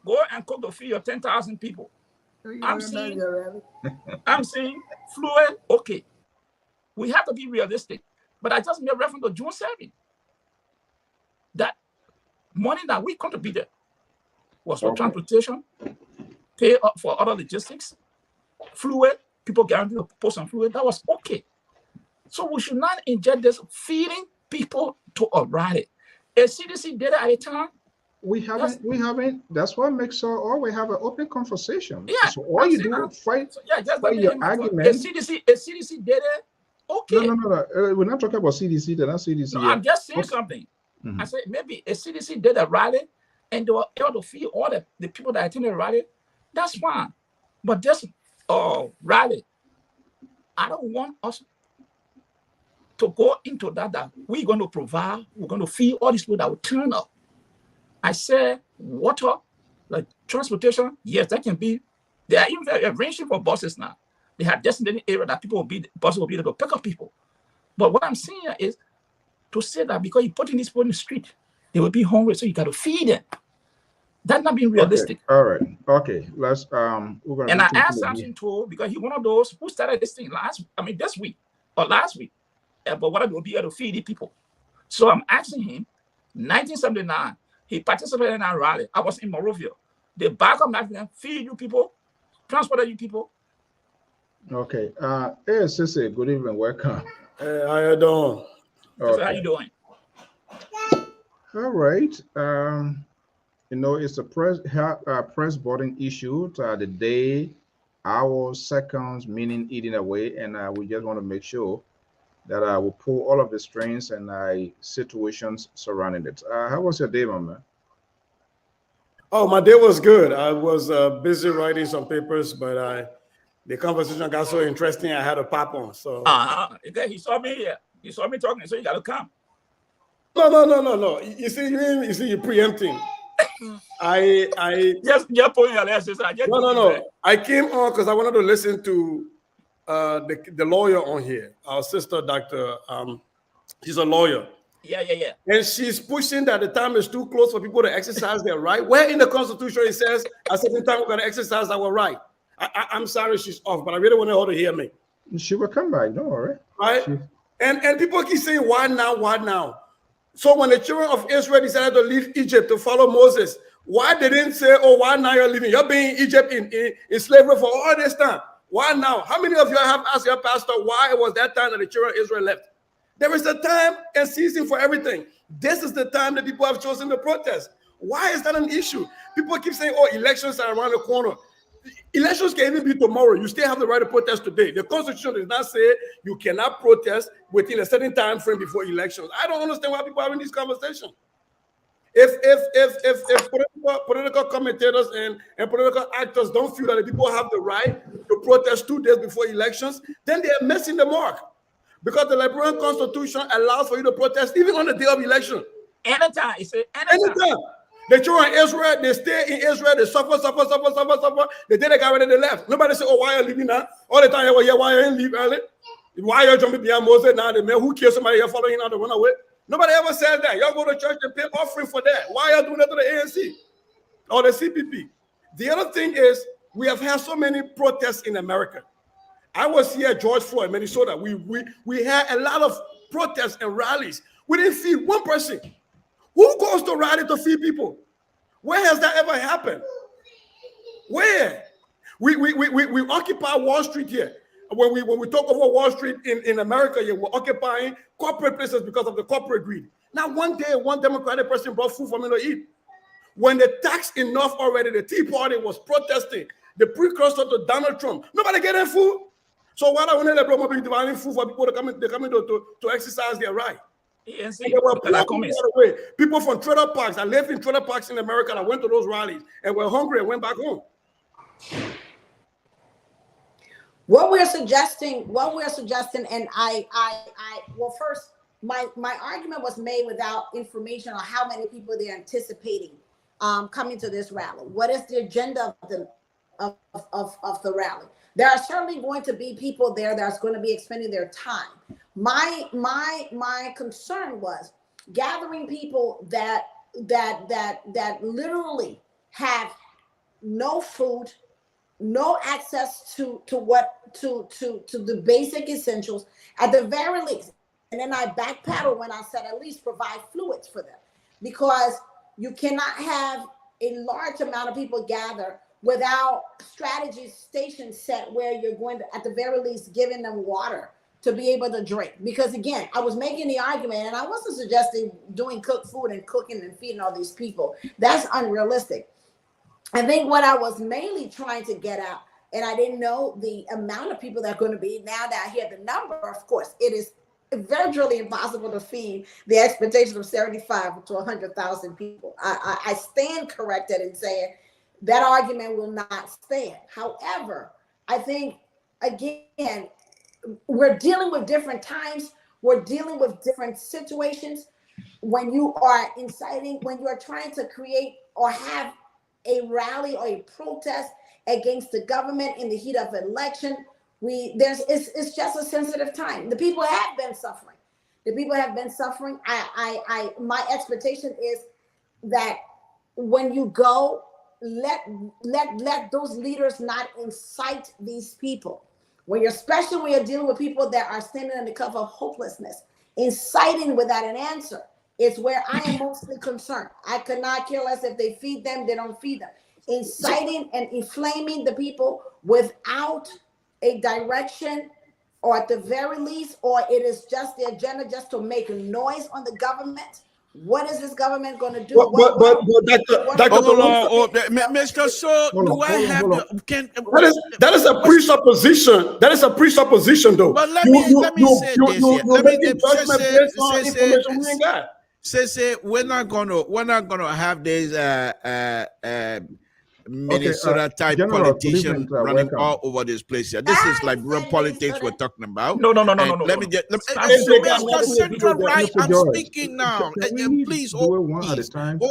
go and cook to feed your 10,000 people. I'm saying fluid. Okay, we have to be realistic. But I just made reference to June 7th. That money that we contributed was for transportation, pay up for other logistics. Fluid, people guaranteed to post on fluid, that was okay. So we should not inject this feeding people to a rally. A CDC did it at a time. We haven't. That's what makes sure we have an open conversation. Yeah. So all you do is fight your argument. A CDC did it. Okay. No. We're not talking about CDC. They're not CDC. No, I'm just saying something. I said maybe a CDC did a rally and they were able to feed all the people that attended the rally. That's fine. But this rally, I don't want us to go into that we're going to provide, we're going to feed all these people that will turn up. I said water, like transportation, yes, that can be. They are even arranging for buses now. They have designated area that buses will be able to pick up people. But what I'm saying is to say that because you're putting these people in the street, they will be hungry, so you got to feed them. That's not being realistic. Okay. All right. Okay. Let's we're gonna. And I asked Samson too, because he's one of those who started this thing this week or last week. But what I will be able to feed the people. So I'm asking him, 1979, he participated in a rally. I was in Morovia. The back of my feed you people, transport you people. Okay. Hey, Sissy, good evening. Welcome. Hey, how you doing? Okay. So how you doing? All right. You know, it's a press boarding issue the day, hours, seconds, meaning eating away, and we just want to make sure that we pull all of the strings and situations surrounding it. How was your day, my man? Oh, my day was good. I was busy writing some papers, but the conversation got so interesting, I had to pop on. So he saw me here. He saw me talking, so you got to come. No. You see, you're preempting. I Just putting your lessons. no. I came on because I wanted to listen to the lawyer on here. Our sister, Dr. She's a lawyer. Yeah. And she's pushing that the time is too close for people to exercise their right. Where in the Constitution it says at a certain time we're going to exercise our right. I'm sorry she's off, but I really want her to hear me. She will come back, don't worry. Right? And people keep saying, why now? So when the children of Israel decided to leave Egypt to follow Moses, why they didn't say, oh, why now you're leaving? You're being in Egypt in slavery for all this time. Why now? How many of you have asked your pastor why it was that time that the children of Israel left? There is a time and season for everything. This is the time that people have chosen to protest. Why is that an issue? People keep saying, oh, elections are around the corner. Elections can even be tomorrow. You still have the right to protest today. The Constitution does not say you cannot protest within a certain time frame before elections. I don't understand why people are having this conversation. If political commentators and political actors don't feel that the people have the right to protest 2 days before elections, then they are missing the mark. Because the Liberian Constitution allows for you to protest even on the day of election. Anytime. Anytime. The children in Israel, they stay in Israel, they suffer. The day they got ready, they left. Nobody say, oh, why are you leaving now? All the time, yeah, why are you leaving early? Why are you jumping behind Moses now? The man who killed somebody, you're following now to run away. Nobody ever said that. Y'all go to church and pay offering for that. Why are you doing that to the ANC or the CPP? The other thing is, we have had so many protests in America. I was here at George Floyd, Minnesota. We had a lot of protests and rallies. We didn't feed one person. Who goes to rally to feed people? Where has that ever happened? Where? We occupy Wall Street here. When we talk over Wall Street in America, we're occupying corporate places because of the corporate greed. Now, one day, one Democratic person brought food for me to eat. When they taxed enough already, the Tea Party was protesting, the precursor to Donald Trump. Nobody getting food. So why don't they bring dividing food for people to come in to exercise their right? Yes, they were people from trailer parks. I lived in trailer parks in America. I went to those rallies and were hungry and went back home. What we're suggesting, and well, first, my argument was made without information on how many people they're anticipating coming to this rally. What is the agenda of the rally? There are certainly going to be people there that's going to be expending their time. My concern was gathering people that literally have no food, no access to the basic essentials at the very least. And then I backpedaled when I said at least provide fluids for them, because you cannot have a large amount of people gather without strategy stations set where you're going to, at the very least, giving them water to be able to drink. Because again, I was making the argument, and I wasn't suggesting doing cooked food and cooking and feeding all these people. That's unrealistic. I think what I was mainly trying to get at, and I didn't know the amount of people that are going to be, now that I hear the number, of course, it is virtually impossible to feed the expectation of 75 to 100,000 people. I stand corrected in saying that argument will not stand. However, I think, again, we're dealing with different times. We're dealing with different situations. When you are inciting, when you are trying to create or have a rally or a protest against the government in the heat of an election, it's just a sensitive time. The people have been suffering. My expectation is that when you go, let those leaders not incite these people. Especially when you're dealing with people that are standing on the cover of hopelessness, inciting without an answer is where I am mostly concerned. I could not care less if they feed them, they don't feed them. Inciting and inflaming the people without a direction, or at the very least, or it is just the agenda just to make noise on the government. What is this government going to do? Mr. So, do I have that is a presupposition. That is a presupposition, though. But let me say we're not gonna have this Minnesota type General, politician running welcome. all over this place here. This is like real politics we're talking about. No. Let me get Mr. Central Right. I'm speaking now. Please hold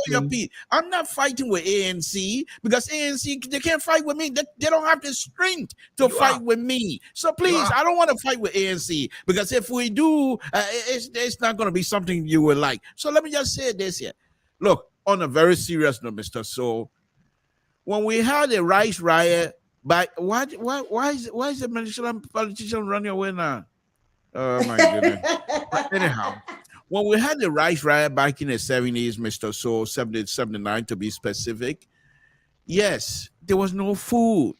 your peace. I'm not fighting with ANC because ANC they can't fight with me. They don't have the strength to fight with me. So please, I don't want to fight with ANC because if we do, it's not going to be something you will like. So let me just say this here. Look, on a very serious note, Mr. So, when we had a rice riot, why is the politician running away now? Oh my goodness. But anyhow, when we had the rice riot back in the 70s, Mr. So 70, 79 to be specific, yes, there was no food.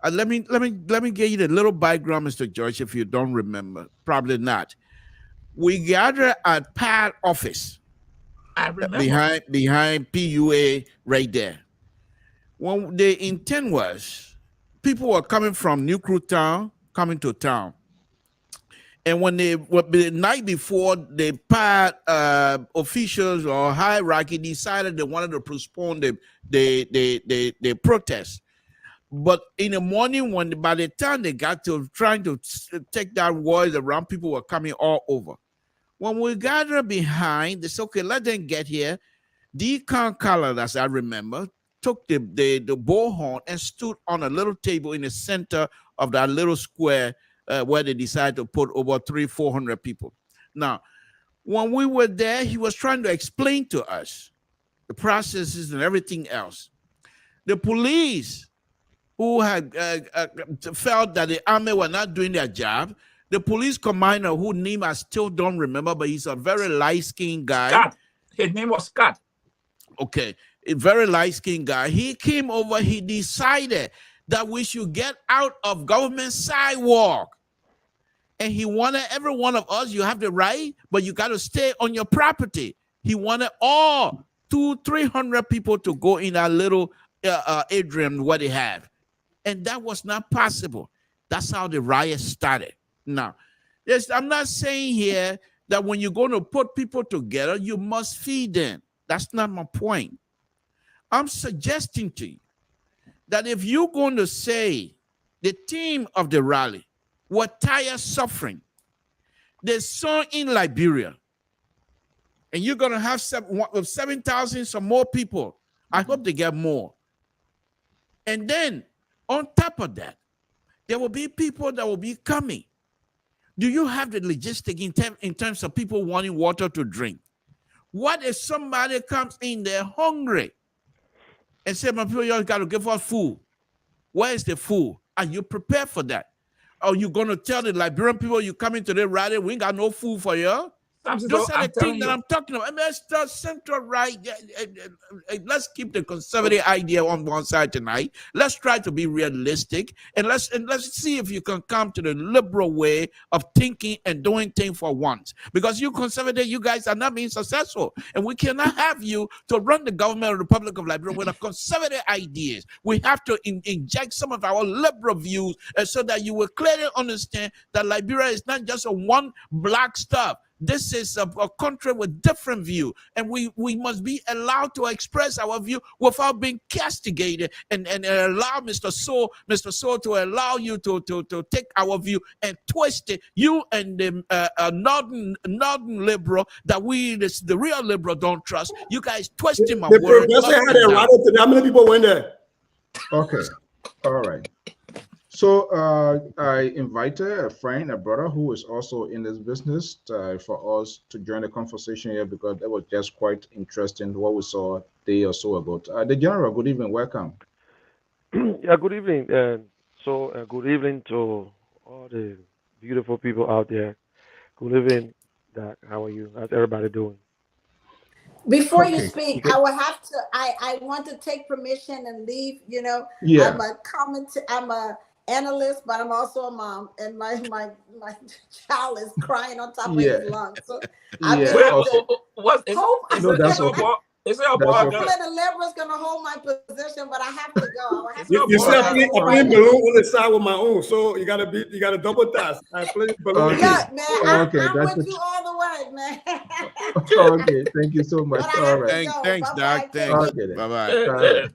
Let me give you the little background, Mr. George, if you don't remember. Probably not. We gathered at PAD office. I remember. Behind PUA right there. When the intent was, people were coming from New Crew Town, coming to town. And when the night before, the PAD officials or hierarchy decided they wanted to postpone the protest. But in the morning, by the time they got to trying to take down walls around, people were coming all over. When we gathered behind, they said, okay, let them get here. Deacon Collard, as I remember, took the bullhorn and stood on a little table in the center of that little square where they decided to put over 300-400 people. Now, when we were there, he was trying to explain to us the processes and everything else. The police, who had felt that the army were not doing their job, the police commander, whose name I still don't remember, but he's a very light-skinned guy. Scott. His name was Scott. Okay, a very light-skinned guy. He came over, he decided that we should get out of government sidewalk. And he wanted every one of us, you have the right, but you got to stay on your property. He wanted all 200-300 people to go in that little atrium what they have. And that was not possible. That's how the riot started. Now, I'm not saying here that when you're going to put people together, you must feed them. That's not my point. I'm suggesting to you that if you're going to say the theme of the rally, we're tired of suffering, there's some in Liberia, and you're going to have 7,000 some more people. I hope they get more. And then on top of that, there will be people that will be coming. Do you have the logistic in terms of people wanting water to drink? What if somebody comes in there hungry and say, my people, you got to give us food? Where is the food? Are you prepared for that? Are you going to tell the Liberian people you come into the rally, we ain't got no food for you? Those are the things that I'm talking about. I mean, let's center right. Let's keep the conservative idea on one side tonight. Let's try to be realistic, and let's see if you can come to the liberal way of thinking and doing things for once. Because you conservative, you guys are not being successful, and we cannot have you to run the government of the Republic of Liberia with a conservative ideas. We have to inject some of our liberal views, so that you will clearly understand that Liberia is not just a one black stuff. This is a country with different view, and we must be allowed to express our view without being castigated, and allow Mr. So to allow you to take our view and twist it. You and the northern liberal that the real liberal don't trust. You guys twisting my word. How many people went there? Okay, all right. So I invited a friend, a brother who is also in this business for us to join the conversation here, because that was just quite interesting what we saw a day or so ago. The General, good evening, welcome. Yeah, good evening. Good evening to all the beautiful people out there. Good evening, Doc. How are you? How's everybody doing? Before you speak, I will have to. I want to take permission and leave. You know, yeah. I'm a analyst, but I'm also a mom, and my child is crying on top of his lungs. So I Is it a ball? Hopefully the liberals gonna hold my position, but I have to go. You see, I play balloon on the side with my own, so you gotta double task. I play balloon. Okay. Yeah, man, Okay, I'm with you all the way, man. Okay, thank you so much. All right. Thanks, Doc. Thanks. Okay, Bye-bye.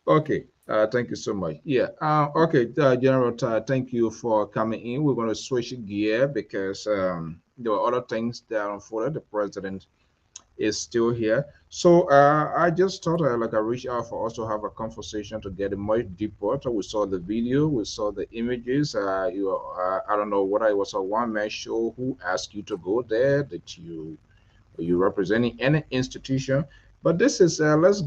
Okay. Thank you so much. Yeah. Okay, General, thank you for coming in. We're going to switch gear because there were other things that unfolded. The president is still here. So I just thought like I reached out for us to have a conversation to get a much deeper. So we saw the video, we saw the images. I don't know whether it was a one-man show. Who asked you to go there? Did you representing any institution? But this is let's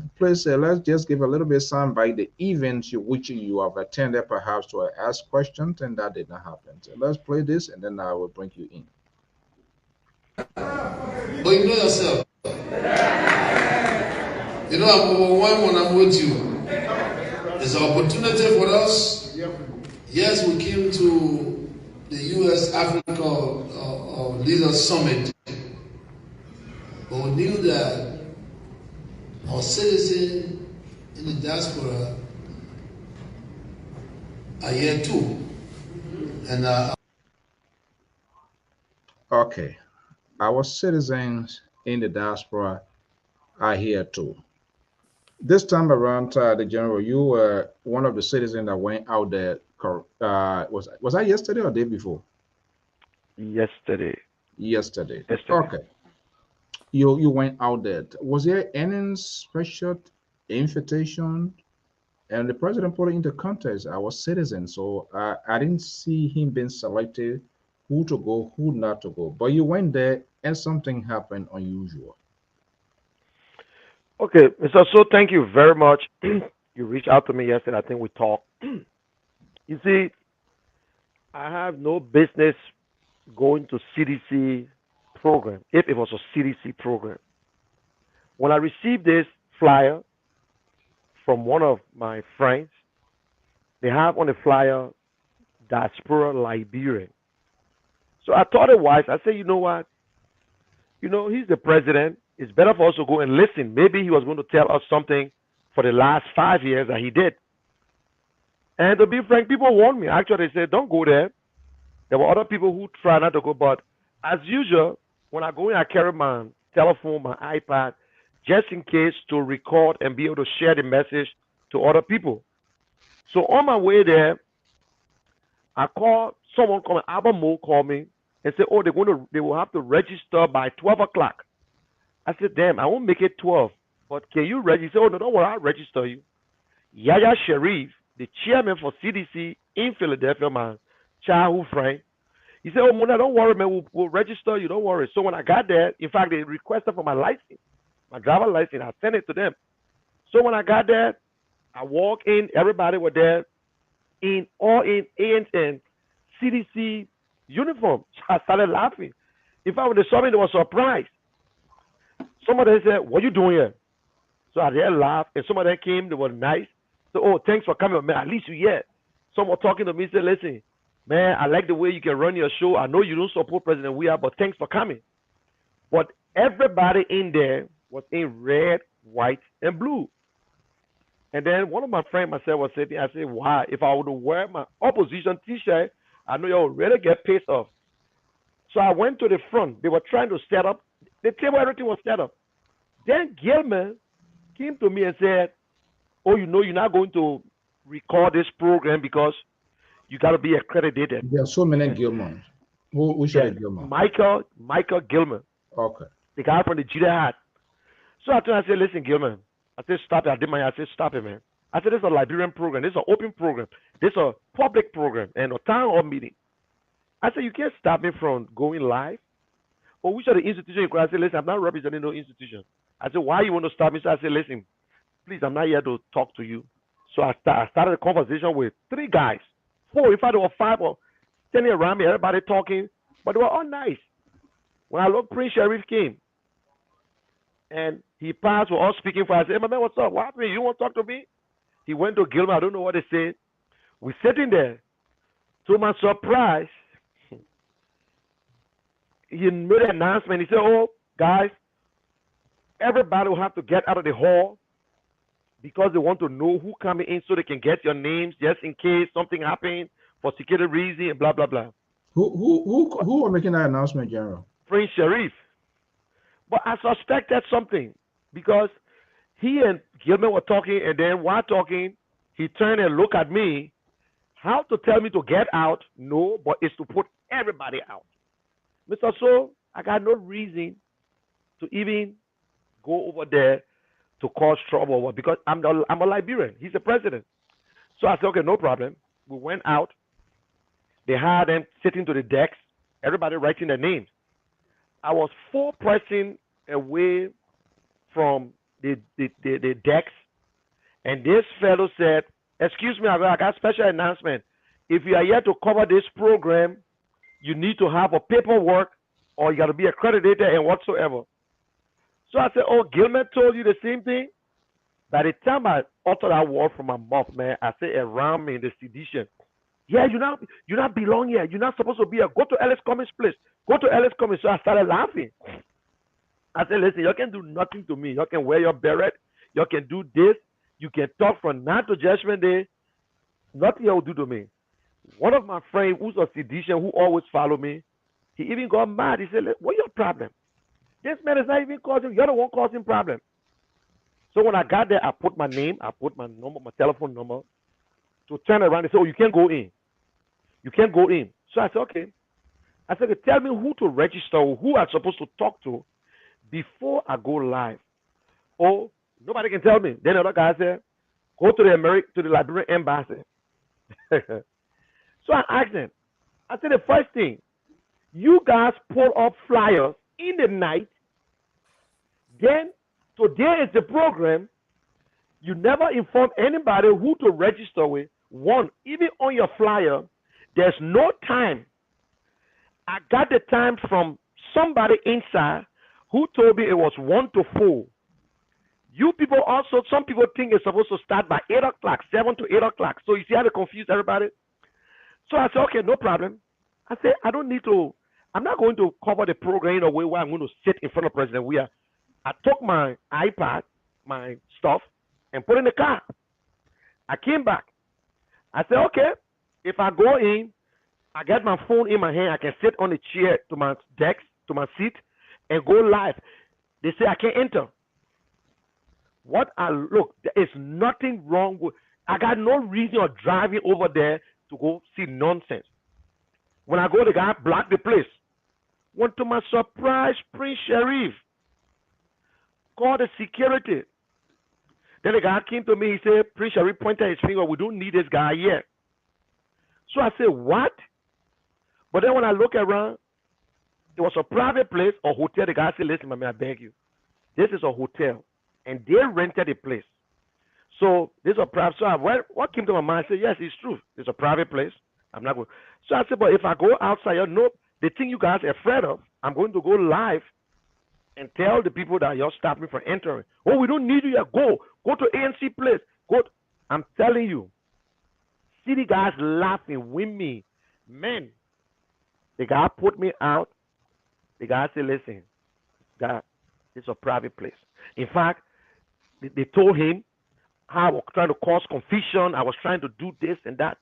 just give a little bit sound by the event which you have attended, perhaps to ask questions, and that did not happen. So let's play this, and then I will bring you in. But you know yourself. You know, I'm overwhelmed when I'm with you. It's an opportunity for us. Yes, we came to the U.S. Africa Leaders Summit, but we knew that our citizens in the diaspora are here too. And Okay, our citizens in the diaspora are here too. This time around, the general, you were one of the citizens that went out there. Was that yesterday or day before? Yesterday. Yesterday. Yesterday. Okay, you went out there. Was there any special invitation? And the president put it into context. I was citizen, so I didn't see him being selected, who to go, who not to go. But you went there, and something happened unusual. Okay, Mr. So thank you very much. You reached out to me yesterday. I think we talked. You see, I have no business going to CDC program if it was a CDC program. When I received this flyer from one of my friends, they have on the flyer diaspora Liberian. So I thought it wise. I said, you know what? You know, he's the president. It's better for us to go and listen. Maybe he was going to tell us something for the last 5 years that he did. And to be frank, people warned me. Actually, they said, don't go there. There were other people who tried not to go. But as usual, when I go in, I carry my telephone, my iPad, just in case to record and be able to share the message to other people. So on my way there, I called someone called Albert Mo called me and said, oh, they will have to register by 12 o'clock. I said, damn, I won't make it 12. But can you register? He said, oh, no, don't worry, I'll register you. Yaya Sharif, the chairman for CDC in Philadelphia, my childhood friend, he said, oh, Mona, don't worry, man, we'll register you, don't worry. So when I got there, in fact, they requested for my license, my driver license. I sent it to them. So when I got there, I walked in, everybody were there in ANN CDC uniform. So I started laughing. In fact, when they saw me, they were surprised. Some of them said, what are you doing here? So I did laugh, and some of them came, they were nice. So, oh, thanks for coming, man, at least you here. Some were talking to me, said, listen, man, I like the way you can run your show. I know you don't support President Weah, but thanks for coming. But everybody in there was in red, white, and blue. And then one of my friends, myself, was sitting. I said, why? If I were to wear my opposition T-shirt, I know you'll really get pissed off. So I went to the front. They were trying to set up. The table, everything was set up. Then Gilman came to me and said, oh, you know, you're not going to record this program because you got to be accredited. There are so many Gilmans. Who should have Gilman? Michael Gilman. Okay. The guy from the Judah hat. So I told him, I said, listen, Gilman. I said, stop it. I did my, I said, stop it, man. I said, this is a Liberian program. This is an open program. This is a public program and a town hall meeting. I said, you can't stop me from going live. Or which are the institutions? I said, listen, I'm not representing no institution. I said, why you want to stop me? So I said, listen, please, I'm not here to talk to you. So I started a conversation with 3 guys. 4, in fact, there were 5 or standing around me, everybody talking, but they were all nice. When I looked, Prince Sharif came. And he passed, we're all speaking for us. I said, hey, my man, what's up? What happened? You want to talk to me? He went to Gilman. I don't know what they said. We're sitting there. To my surprise, he made an announcement. He said, oh, guys, everybody will have to get out of the hall because they want to know who coming in so they can get your names just in case something happened for security reasons and blah, blah, blah. Who are making that announcement, General? Prince Sharif. But I suspected something because he and Gilman were talking, and then while talking, he turned and looked at me. How to tell me to get out? No, but it's to put everybody out. Mr. So, I got no reason to even go over there to cause trouble because I'm a Liberian. He's the president. So I said, okay, no problem. We went out. They had them sitting to the decks, everybody writing their names. I was 4 persons away from the decks, and this fellow said, excuse me, I got a special announcement. If you are here to cover this program, you need to have a paperwork or you got to be accredited and whatsoever. So I said, oh, Gilman told you the same thing? By the time I uttered that word from my mouth, man, I said around me in the sedition. Yeah, you're not belong here. You're not supposed to be here. Go to Ellis Cummings' place. Go to Ellis Cummings. So I started laughing. I said, listen, you can do nothing to me. You can wear your beret. You can do this. You can talk from now to Judgment Day. Nothing you will do to me. One of my friends who's a sedition, who always follow me, he even got mad. He said, what's your problem? This man is not even causing, you're the one causing problem. So when I got there, I put my name, I put my number, my telephone number, to turn around and say, oh, you can't go in. You can't go in. So I said, okay. I said, okay, tell me who to register, who I'm supposed to talk to before I go live. Oh, nobody can tell me. Then the other guy said, go to the Liberian embassy. So I asked them, I said, the first thing, you guys put up flyers in the night. Then today is the program. You never inform anybody who to register with. One, even on your flyer, there's no time. I got the time from somebody inside who told me it was 1 to 4. You people also, some people think it's supposed to start by 8 o'clock, 7 to 8 o'clock. So you see how they confuse everybody? So I said, okay, no problem. I said, I'm not going to cover the program in a way where I'm going to sit in front of President Weah. I took my iPad, my stuff, and put it in the car. I came back. I said, okay, if I go in, I get my phone in my hand, I can sit on the chair to my desk, to my seat, and go live. They say I can't enter. Look, there is nothing wrong with, I got no reason of driving over there to go see nonsense. When I go, the guy blocked the place. Went to my surprise, Prince Sharif called the security. Then the guy came to me, he said, Prince Sharif pointed his finger, we don't need this guy here. So I said, what? But then when I look around, it was a private place, a hotel. The guy said, listen, man, I beg you. This is a hotel. And they rented a place. So this is a private. So what came to my mind? I said, yes, it's true. It's a private place. I'm not going. So I said, but if I go outside, the thing you guys are afraid of, I'm going to go live and tell the people that you're stopping me from entering. Oh, we don't need you here. Go to ANC place. I'm telling you, city guys laughing with me. Man, the guy put me out. The guy said, listen, God, it's a private place. In fact, they told him how I was trying to cause confusion. I was trying to do this and that.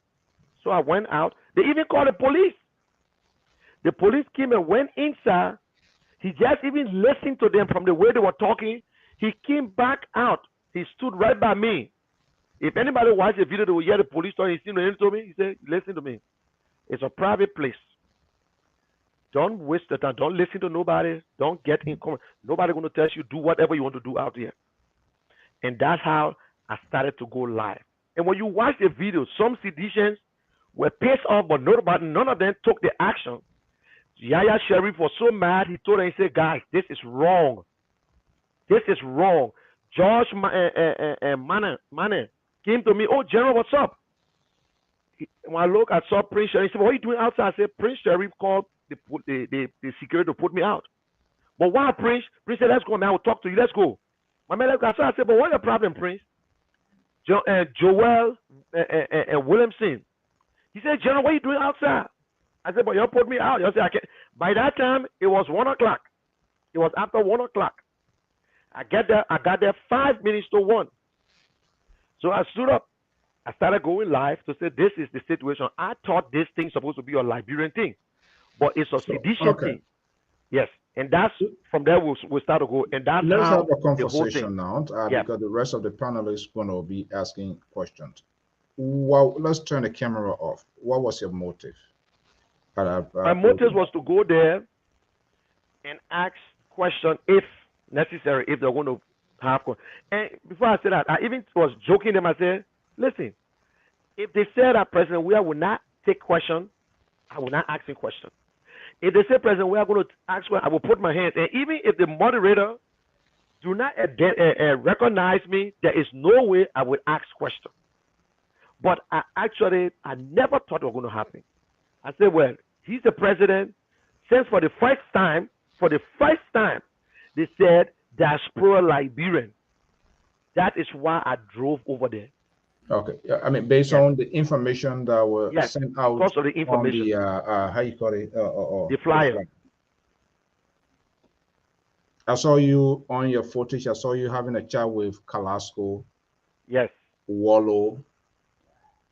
So I went out. They even called the police. The police came and went inside. He just even listened to them from the way they were talking. He came back out. He stood right by me. If anybody watched the video, they will hear the police talking. He said to me, he said, listen to me. It's a private place. Don't waste the time. Don't listen to nobody. Don't get in. Nobody going to tell you do whatever you want to do out here. And that's how I started to go live. And when you watch the video, some seditions were pissed off, but none of them took the action. Yaya Sharif was so mad, he told them, he said, guys, this is wrong. This is wrong. George Mane came to me, oh, General, what's up? When I look, I saw Prince Sharif. He said, what are you doing outside? I said, Prince Sharif called the security to put me out. But why, Prince? Prince said, let's go, man. I will talk to you. Let's go. My man, I said, but what's your problem, Prince? Joel and Williamson. He said, General, what are you doing outside? I said, but you put me out. You said, I can't. By that time, it was 1 o'clock. It was after 1 o'clock. I got there 5 minutes to 1. So I stood up. I started going live to say, this is the situation. I thought this thing supposed to be a Liberian thing, but it's a sedition thing. Yes. And that's from there we'll start to go. And that's Let's how have a the whole thing. conversation now, Yeah. because the rest of the panelists going to be asking questions. Well, let's turn the camera off. What was your motive? My motive was to go there and ask questions if necessary, if they're going to have questions. And before I said that, I even was joking them. I said, listen, if they say that President Weah will not take questions, I will not ask him questions. If they say President Weah going to ask questions, I will put my hands. And even if the moderator do not recognize me, there is no way I would ask questions. But I never thought it was going to happen. I said, well, he's the president. Since for the first time, they said diaspora Liberian. That is why I drove over there. Okay, I mean, based on the information that were sent out because of the information. on the how you call it, the flyer. I saw you on your footage. I saw you having a chat with Carrasco. Yes. Wallow.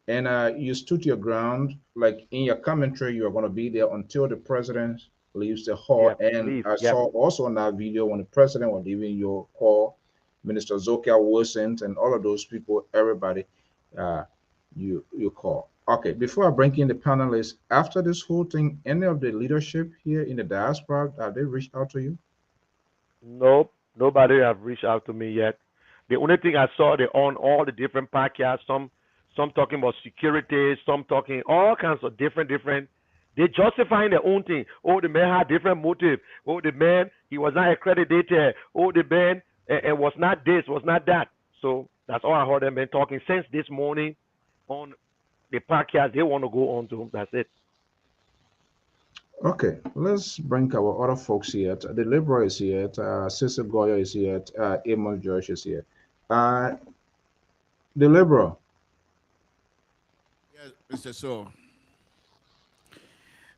And you stood your ground. Like in your commentary, you are going to be there until the president leaves the hall. I saw also on that video when the president was leaving your hall, Minister Zokia Wilson and all of those people, everybody, you call. Okay, before I bring in the panelists, after this whole thing, any of the leadership here in the diaspora, have they reached out to you? Nope, nobody have reached out to me yet. The only thing I saw, they on all the different podcasts, some talking about security, some talking all kinds of different. They justifying their own thing. Oh, the man had different motive. Oh, the man, he was not accredited. Oh, the man, it was not this, was not that. So that's all I heard them been talking since this morning on the podcast they want to go on to. That's it. Okay, let's bring our other folks here. The Liberal is here. Sister Goya is here. Amos George is here. The Liberal. Yes, Mr. So.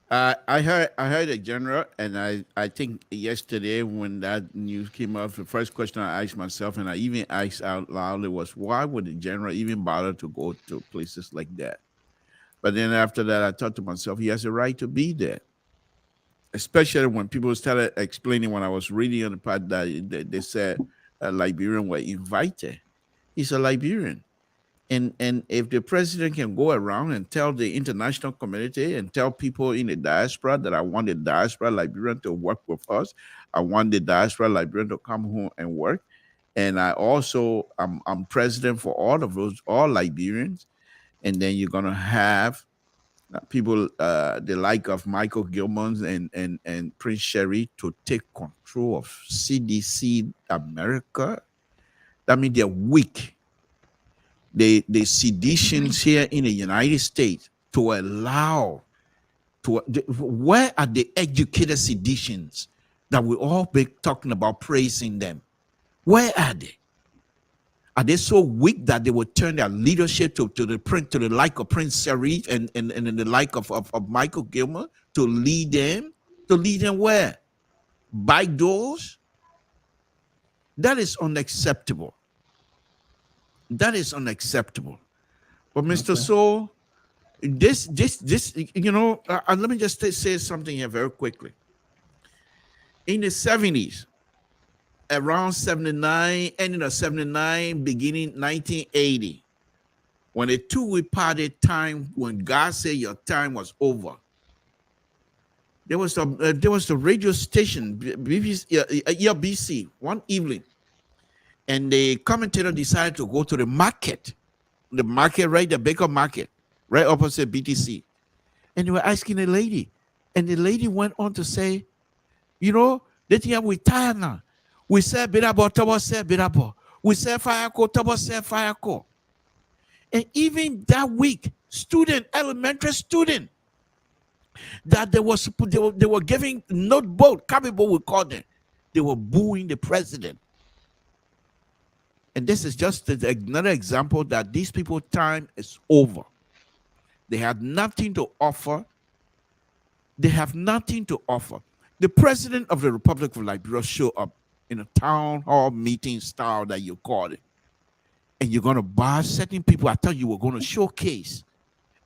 I heard a general, and I think yesterday when that news came up, the first question I asked myself, and I even asked out loudly, was why would the general even bother to go to places like that? But then after that, I thought to myself, he has a right to be there. Especially when people started explaining when I was reading on the part that they said a Liberian were invited. He's a Liberian. And if the president can go around and tell the international community and tell people in the diaspora that I want the diaspora Liberian to work with us, I want the diaspora Liberian to come home and work, and I also I'm president for all of those, all Liberians, and then you're gonna have people the like of Michael Gilmans and Prince Sherry to take control of CDC America. That means they're weak. The seditions here in the United States to allow where are the educated seditions that we all be talking about, praising them? Where are they? Are they so weak that they would turn their leadership to the like of Prince Sharif and the like of Michael Gilmer to lead them? To lead them where? By doors? That is unacceptable. That is unacceptable. But Mr. So, this, let me just say something here very quickly. In the 70s, around 79, ending of 79, beginning 1980, when the two-week party time, when God said your time was over, there was the radio station, ELBC, one evening, and the commentator decided to go to the market, right, the Baker Market, right opposite BTC. And they were asking a lady, and the lady went on to say, they think we tired now. We say birabo, tobo say birabo. We say fireko, tobo say fireko. And even that week, elementary student, that they were giving notebook, copybook we call them. They were booing the president. And this is just another example that these people's time is over. They had nothing to offer. They have nothing to offer. The president of the Republic of Liberia showed up in a town hall meeting style that you call it. And you're going to bar certain people. I thought you were going to showcase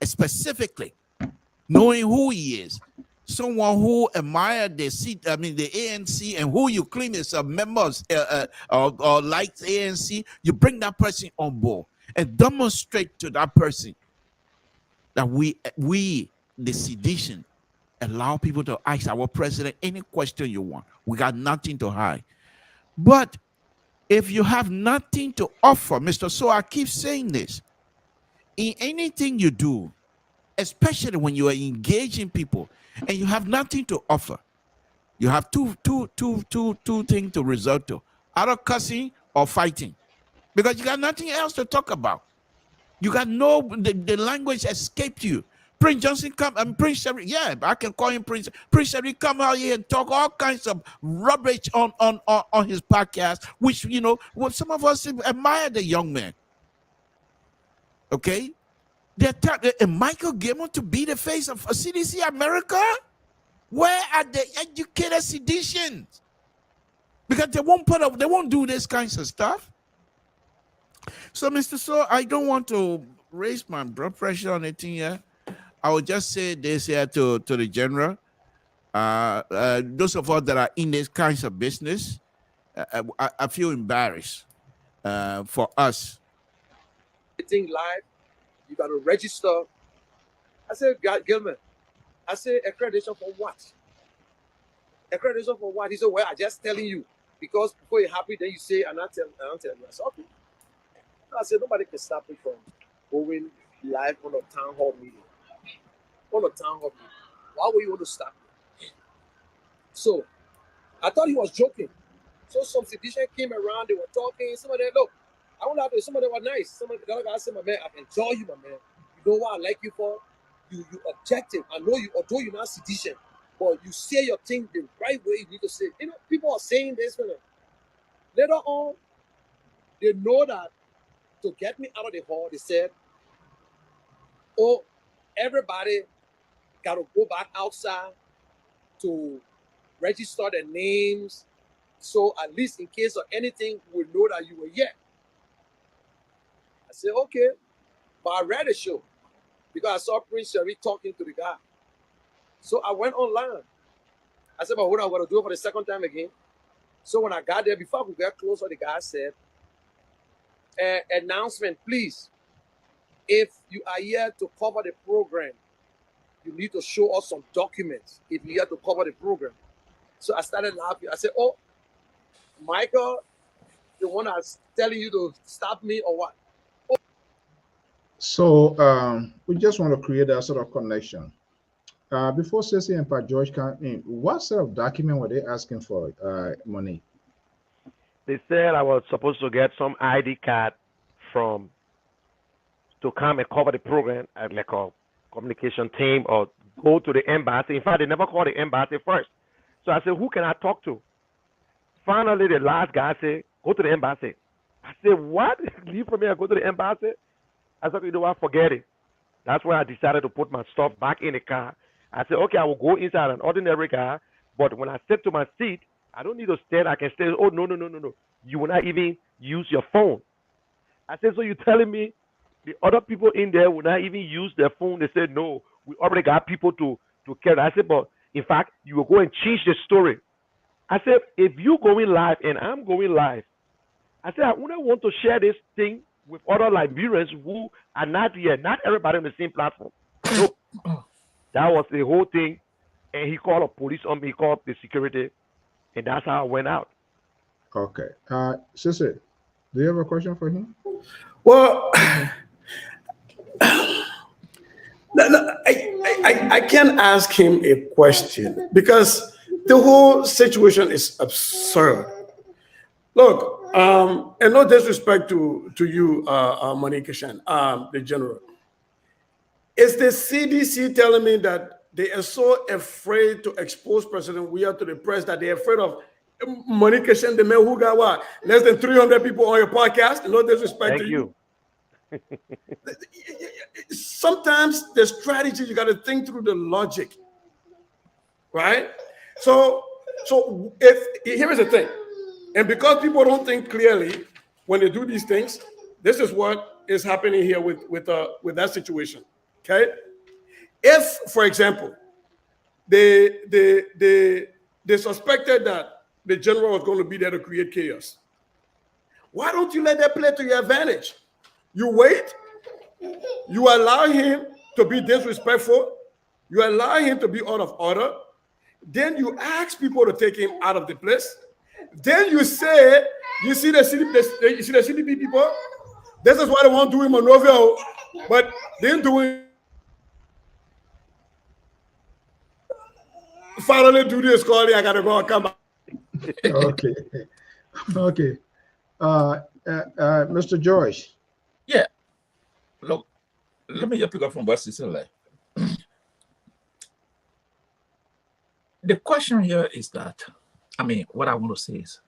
specifically, knowing who he is, someone who admired the seat, I mean the ANC, and who you claim is a member or likes ANC, you bring that person on board and demonstrate to that person that we the sedition allow people to ask our president any question you want. We got nothing to hide. But if you have nothing to offer, Mr. So I keep saying this, in anything you do, especially when you are engaging people and you have nothing to offer, you have two things to resort to: either cussing or fighting, because you got nothing else to talk about. You got the language escaped you. Prince Johnson come and Prince Sherry, yeah, I can call him Prince Sherry, come out here and talk all kinds of rubbish on his podcast, which, you know, well, some of us admire the young man. Okay, they're and Michael Gilmore to be the face of CDC America. Where are the educated seditions? Because they won't do this kinds of stuff. So, Mr. So, I don't want to raise my blood pressure or anything here. I will just say this here to the general. Those of us that are in these kinds of business, I feel embarrassed for us. Thing live, you got to register. I said, Gilman, I said, accreditation for what? Accreditation for what? He said, well, I'm just telling you, because before you're happy, then you say, and I tell you. I said, okay. I said, nobody can stop me from going live on a town hall meeting. On a town hall meeting. Why would you want to stop me? So, I thought he was joking. So some sedition came around, they were talking. Somebody, look, I want to have to, somebody were nice. Somebody, the other guy said, my man, I enjoy you, my man. You know what I like you for? You objective. I know you, although you're not sedition, but you say your thing the right way you need to say. You know, people are saying this, man. Later on, they know that to get me out of the hall, they said, oh, everybody got to go back outside to register their names. So at least in case of anything, we know that you were here. I said, okay. But I read the show because I saw Prince Sherry talking to the guy. So I went online. I said, but what I'm going to do it for the second time again. So when I got there, before we got closer, the guy said, announcement, please. If you are here to cover the program, you need to show us some documents if you're here to cover the program. So I started laughing. I said, oh, Michael, the one that's telling you to stop me or what? Oh. So we just want to create that sort of connection. Before Ceci and Pat George come in, what sort of document were they asking for, Monique? They said I was supposed to get some ID card to come and cover the program at like a communication team or go to the embassy. In fact, they never called the embassy first. So I said, who can I talk to? Finally, the last guy said, go to the embassy. I said, what? Leave from here and go to the embassy? I said, you know what, forget it. That's why I decided to put my stuff back in the car. I said, okay, I will go inside an ordinary car, but when I step to my seat, I don't need to stand. I can stand. Oh, no. You will not even use your phone. I said, so you're telling me the other people in there will not even use their phone? They said, no, we already got people to carry. I said, but in fact, you will go and change the story. I said, if you're going live and I'm going live, I said, I wouldn't want to share this thing with other Liberians who are not here, not everybody on the same platform. So that was the whole thing. And he called the police on me, he called the security, and that's how I went out. Okay. Cecil, do you have a question for him? Well, I can't ask him a question because the whole situation is absurd. Look, and no disrespect to you, Monique Shan, the general. Is the CDC telling me that they are so afraid to expose President Weah to the press that they're afraid of Monique Shan, the man who got what? Less than 300 people on your podcast? No disrespect to you. Sometimes the strategy, you got to think through the logic, right? So here is the thing, and because people don't think clearly when they do these things, this is what is happening here with that situation. Okay, if, for example, they suspected that the general was going to be there to create chaos. Why don't you let that play to your advantage? You wait, you allow him to be disrespectful, you allow him to be out of order, then you ask people to take him out of the place. Then you say, you see the CDP people? This is why they want to do him Monrovia, but they didn't do it. Finally do this, Carly. I gotta go and come back. Okay. Okay. Mr. Joyce. Yeah. Look, let me just pick up from what Cecil left. The question here is that, what I want to say is,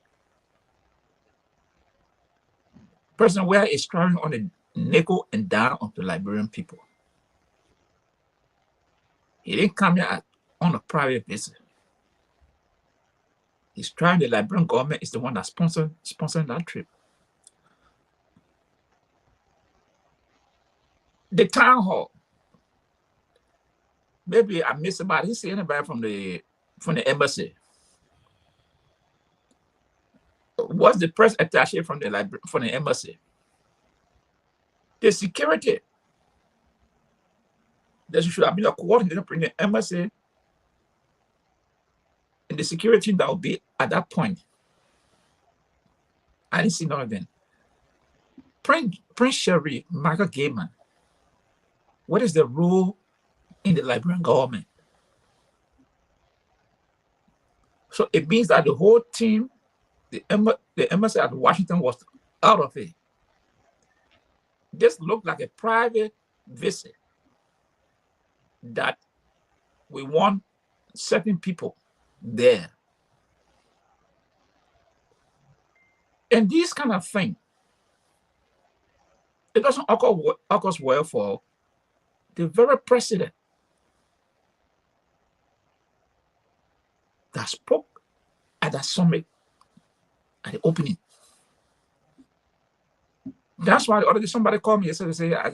President Weah is trying on the nickel and dime of the Liberian people. He didn't come here on a private visit. He's trying, the Liberian government is the one that sponsoring that trip. The town hall, maybe I missed about, he see anybody from the embassy. What's the press attaché from the embassy? The security. There should have been a coordinator between the embassy and the security that would be at that point. I didn't see none of them. Prince Sherry, Michael Gaiman, what is the role in the Liberian government? So it means that the whole team, the embassy at Washington was out of it. This looked like a private visit that we want certain people there. And this kind of thing, it doesn't occur well for the very president that spoke at that summit at the opening. That's why already somebody called me and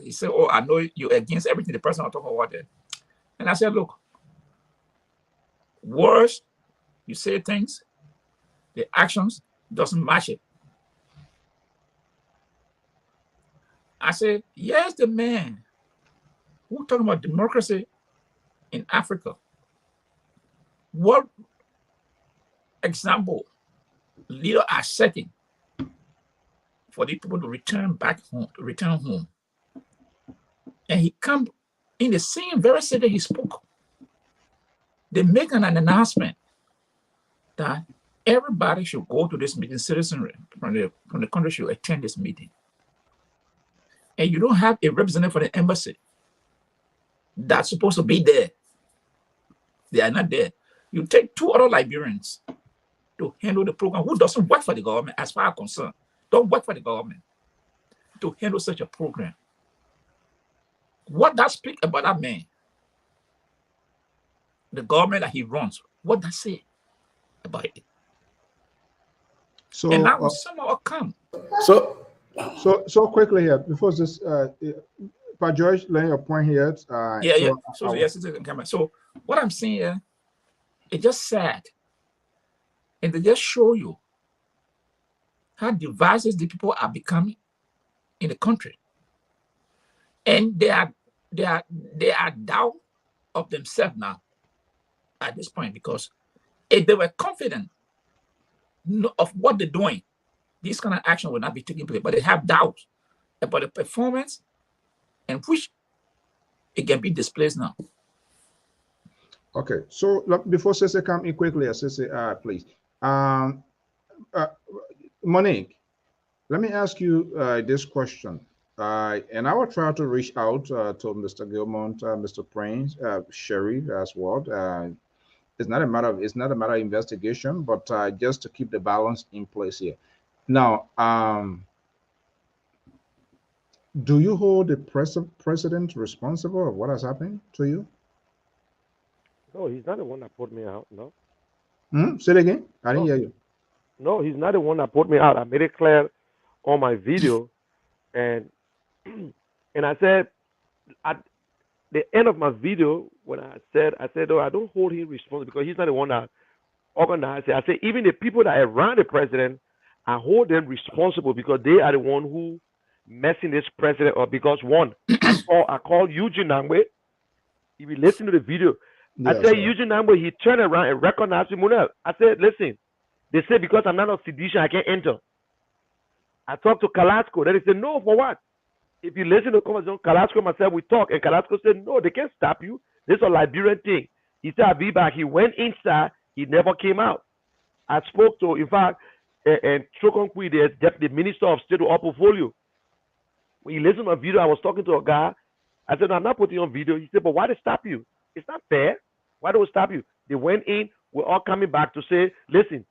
he said, oh, I know you're against everything the president talking about there. And I said, look, words, you say things, the actions doesn't match it. I said, yes, the man who talking about democracy in Africa. What example leaders are setting for the people to return home, and he come in the same very city he spoke. They make an announcement that everybody should go to this meeting, citizenry from the country should attend this meeting. And you don't have a representative for the embassy that's supposed to be there. They are not there. You take two other Liberians to handle the program who doesn't work for the government, as far as concerned, don't work for the government, to handle such a program. What that speak about that man, the government that he runs, what does say about it? So, and now somehow come. So quickly here, before this, but George, laying your point here. So what I'm saying here, it's just sad. And they just show you how divisive the people are becoming in the country. And they are doubt of themselves now at this point, because if they were confident of what they're doing, this kind of action will not be taking place. But they have doubts about the performance, and which it can be displaced now. Okay, so before Cece come in quickly, Cece, please. Monique, let me ask you this question. And I will try to reach out to Mr. Gilmont, Mr. Prince, Sherry as well. It's not a matter of investigation, but just to keep the balance in place here. Now, do you hold the president responsible of what has happened to you? No, he's not the one that put me out. No. Say it again. I didn't hear you. No, he's not the one that put me out. I made it clear on my video, and I said, the end of my video, when I said, oh, I don't hold him responsible because he's not the one that organized it. I said, even the people that are around the president, I hold them responsible because they are the one who messing this president up. Because one, I called Eugene Nangwe. If you listen to the video, Yes, I said, sir. Eugene Nangwe, he turned around and recognized me. I said, listen, they say because I'm not on sedition, I can't enter. I talked to Kalasco. Then he said, no, for what? If you listen to the conversation, Kalasco and myself, we talk, and Kalasco said, no, they can't stop you. This is a Liberian thing. He said, I'll be back. He went inside. He never came out. I spoke to, in fact, and Chokonkwi, the Deputy Minister of State of Portfolio. When you listen to a video, I was talking to a guy. I said, no, I'm not putting on video. He said, but why they stop you? It's not fair. Why do they stop you? They went in. We're all coming back to say, listen,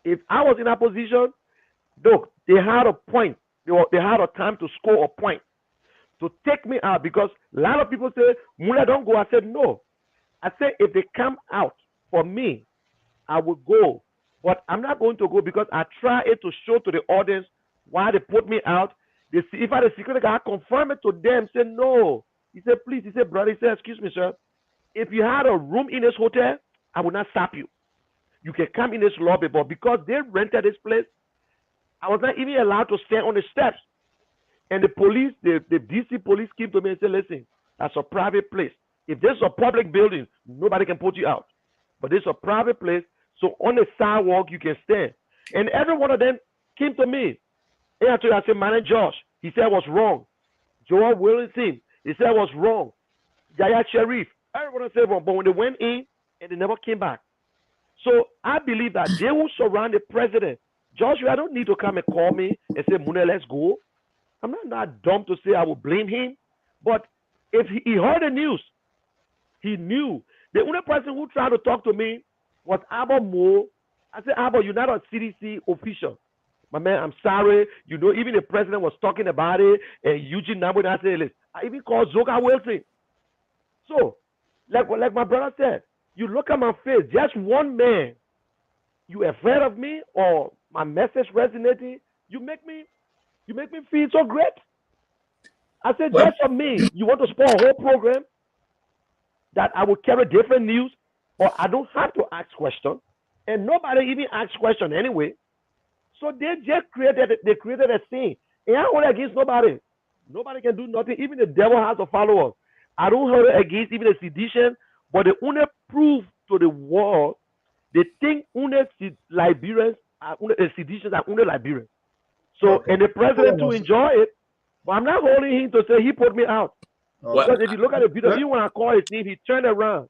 if I was in that position, look, they had a point. They had a time to score a point to take me out because a lot of people say, Mula, don't go. I said, no. I said, if they come out for me, I will go. But I'm not going to go because I try it to show to the audience why they put me out. They see, if I the security guy, I confirm it to them, say no. He said, please, he said, brother, he said, excuse me, sir. If you had a room in this hotel, I would not stop you. You can come in this lobby, but because they rented this place, I was not even allowed to stand on the steps. And the police, the DC police came to me and said, listen, that's a private place. If this is a public building, nobody can put you out. But this is a private place, so on the sidewalk, you can stand. And every one of them came to me. And I told you, I said, man, Josh, he said I was wrong. Joel Wilson, he said I was wrong. Yaya Sharif, everyone said wrong. But when they went in, and they never came back. So I believe that they will surround the president. Joshua, I don't need to come and call me and say, Mune, let's go. I'm not dumb to say I will blame him. But if he heard the news, he knew. The only person who tried to talk to me was Abba Mo. I said, Abba, you're not a CDC official. My man, I'm sorry. You know, even the president was talking about it, and Eugene Nangwe, I said, listen, I even called Zoka Wilson. So, like my brother said, you look at my face, just one man, you afraid of me or my message resonating, you make me feel so great. I said, Well, just for me, you want to spoil a whole program that I will carry different news, or I don't have to ask questions, and nobody even asks questions anyway. So they just created a scene. And I hold against nobody. Nobody can do nothing. Even the devil has a follower. I don't hold against even a sedition, but they only prove to the world they think only Liberians are only seditions are only Liberians. So Okay. and the president to enjoy it, but I'm not holding him to say he put me out. Okay. Because if you look at the video, even when I call his name, he turned around.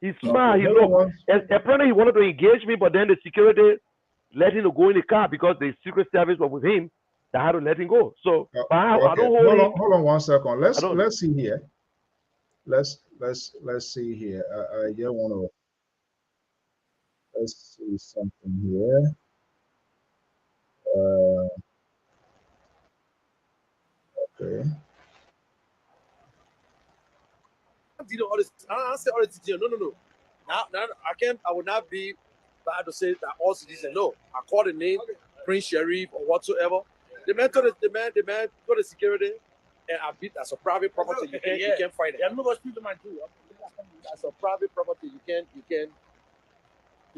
He smiled, he Hold on looked. And apparently he wanted to engage me, but then the security let him go in the car because the Secret Service was with him. They had to let him go. So but I don't hold him. Hold on 1 second. Let's see here. Let's see here. I just want to let's see something here. Okay. All this, I say all this. No. Now I will not be bad to say that all citizens. No, I call the name Prince Sheriff or whatsoever. The man told the man go to security, and I beat that's a private property. You can't fight it. Yeah, nobody speak to my too. That's a private property. You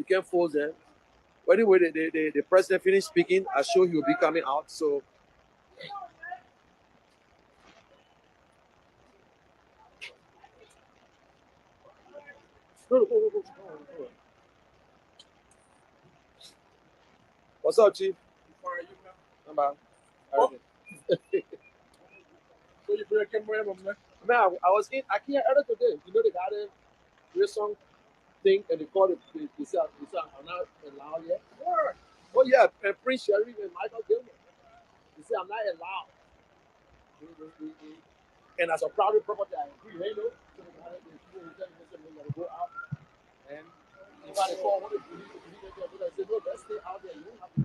can't force them. But anyway, the president finished speaking. I sure he will be coming out. So. Go. What's up, Chief? How are you, man? Oh. So you bring a camera, man? Man, I came earlier today. You know the garden, real song thing, and they call it. They say I'm not allowed yet. Sure. Oh yeah, and Prince Sherry and Michael Gilman. They say I'm not allowed. And as a private property, I agree. Hey, no. So they go out. And if I call one of the police, I say, no, let's stay out there. You don't have to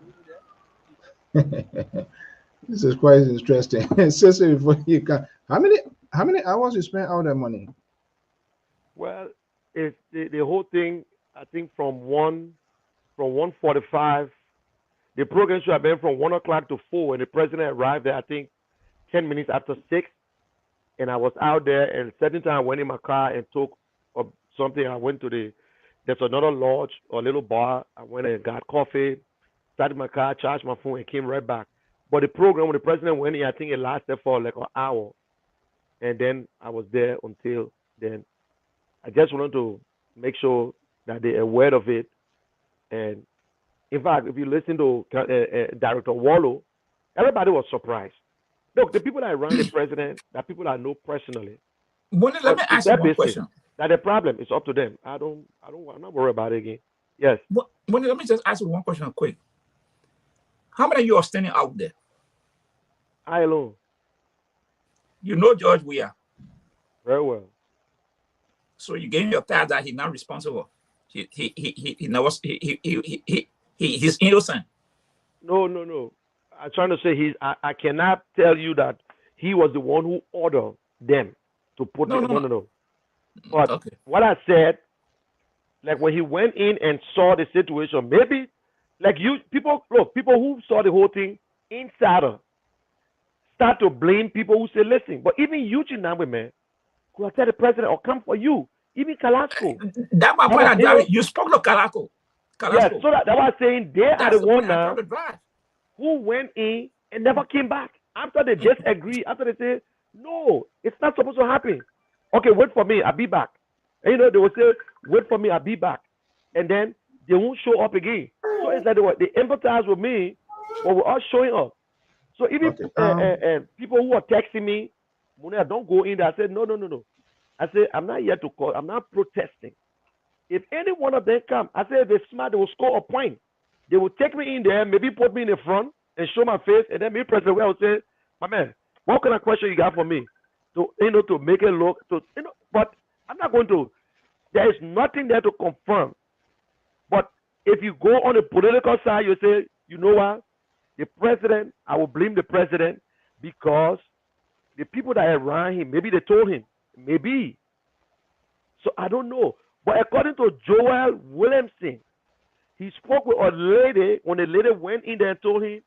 be there. This is quite interesting. Seriously, before you can, how many hours you spend out that money? Well, it's the whole thing. I think from 1:45, the program should have been from 1 o'clock to 4, and the president arrived there. I think 10 minutes after 6, and I was out there, and certain time I went in my car and took something. I went to there's another lodge or little bar. I went and got coffee, started my car, charged my phone, and came right back. But the program when the president went in, I think it lasted for like an hour, and then I was there until then. I just wanted to make sure that they're aware of it. And in fact, if you listen to Director Wallow, everybody was surprised. Look, the people that run the president, that people I know personally. Let me ask you one question. That the problem is up to them. I'm not worried about it again. Yes. Let me just ask you one question quick. How many of you are standing out there? I alone. You know George Weah. Very well. So you gave me a pass that he's not responsible. He's innocent. No. I'm trying to say I cannot tell you that he was the one who ordered them to put no. But okay. What I said, like when he went in and saw the situation, maybe like people who saw the whole thing, insider, start to blame people who say, listen, but even Eugene Nangbe, man, could I tell the president or come for you? Even Carrasco. That's my point. You spoke to Carrasco. Yes, so that's why I'm saying they are the one now who went in and never came back. After they just agree, after they say, no, it's not supposed to happen. Okay, wait for me, I'll be back. And they will say, wait for me, I'll be back. And then they won't show up again. So it's like they empathize with me, but we're all showing up. So even people who are texting me, Munir, don't go in there. I said, no. I said, I'm not here to call. I'm not protesting. If any one of them come, I said, if they're smart, they will score a point. They will take me in there, maybe put me in the front and show my face, and then me President will say, my man, what kind of question you got for me? To make it look, but I'm not going to. There is nothing there to confirm. But if you go on the political side, you say, you know what? The president, I will blame the president because the people that are around him, maybe they told him, maybe. So I don't know. But according to Joel Williamson, he spoke with a lady when the lady went in there and told him,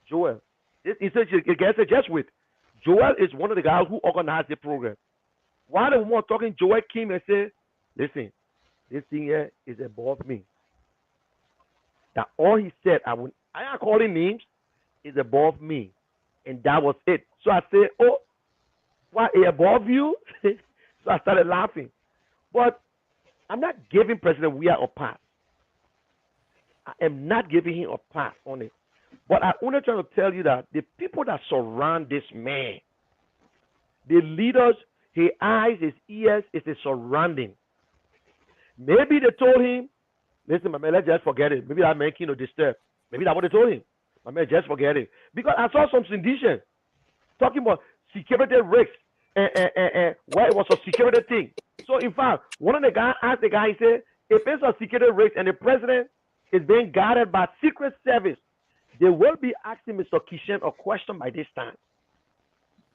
Joel, he said, the guy said, just wait. Joel is one of the guys who organized the program. While the woman talking, Joel came and said, listen, this thing here is above me. That all he said, I am calling names, is above me. And that was it. So I said, oh, what, above you? So I started laughing. But I'm not giving President Weah a pass. I am not giving him a pass on it. But I only trying to tell you that the people that surround this man, the leaders, his eyes, his ears, is the surrounding. Maybe they told him, listen, my man, let's just forget it. Maybe I'm making a disturb. Maybe that's what they told him. My man, just forget it. Because I saw some syndication talking about security risks and where it was a security thing. So in fact, one of the guys asked the guy, he said, if it's a security risk and the president is being guarded by Secret Service, they will be asking Mr. Kishen a question by this time.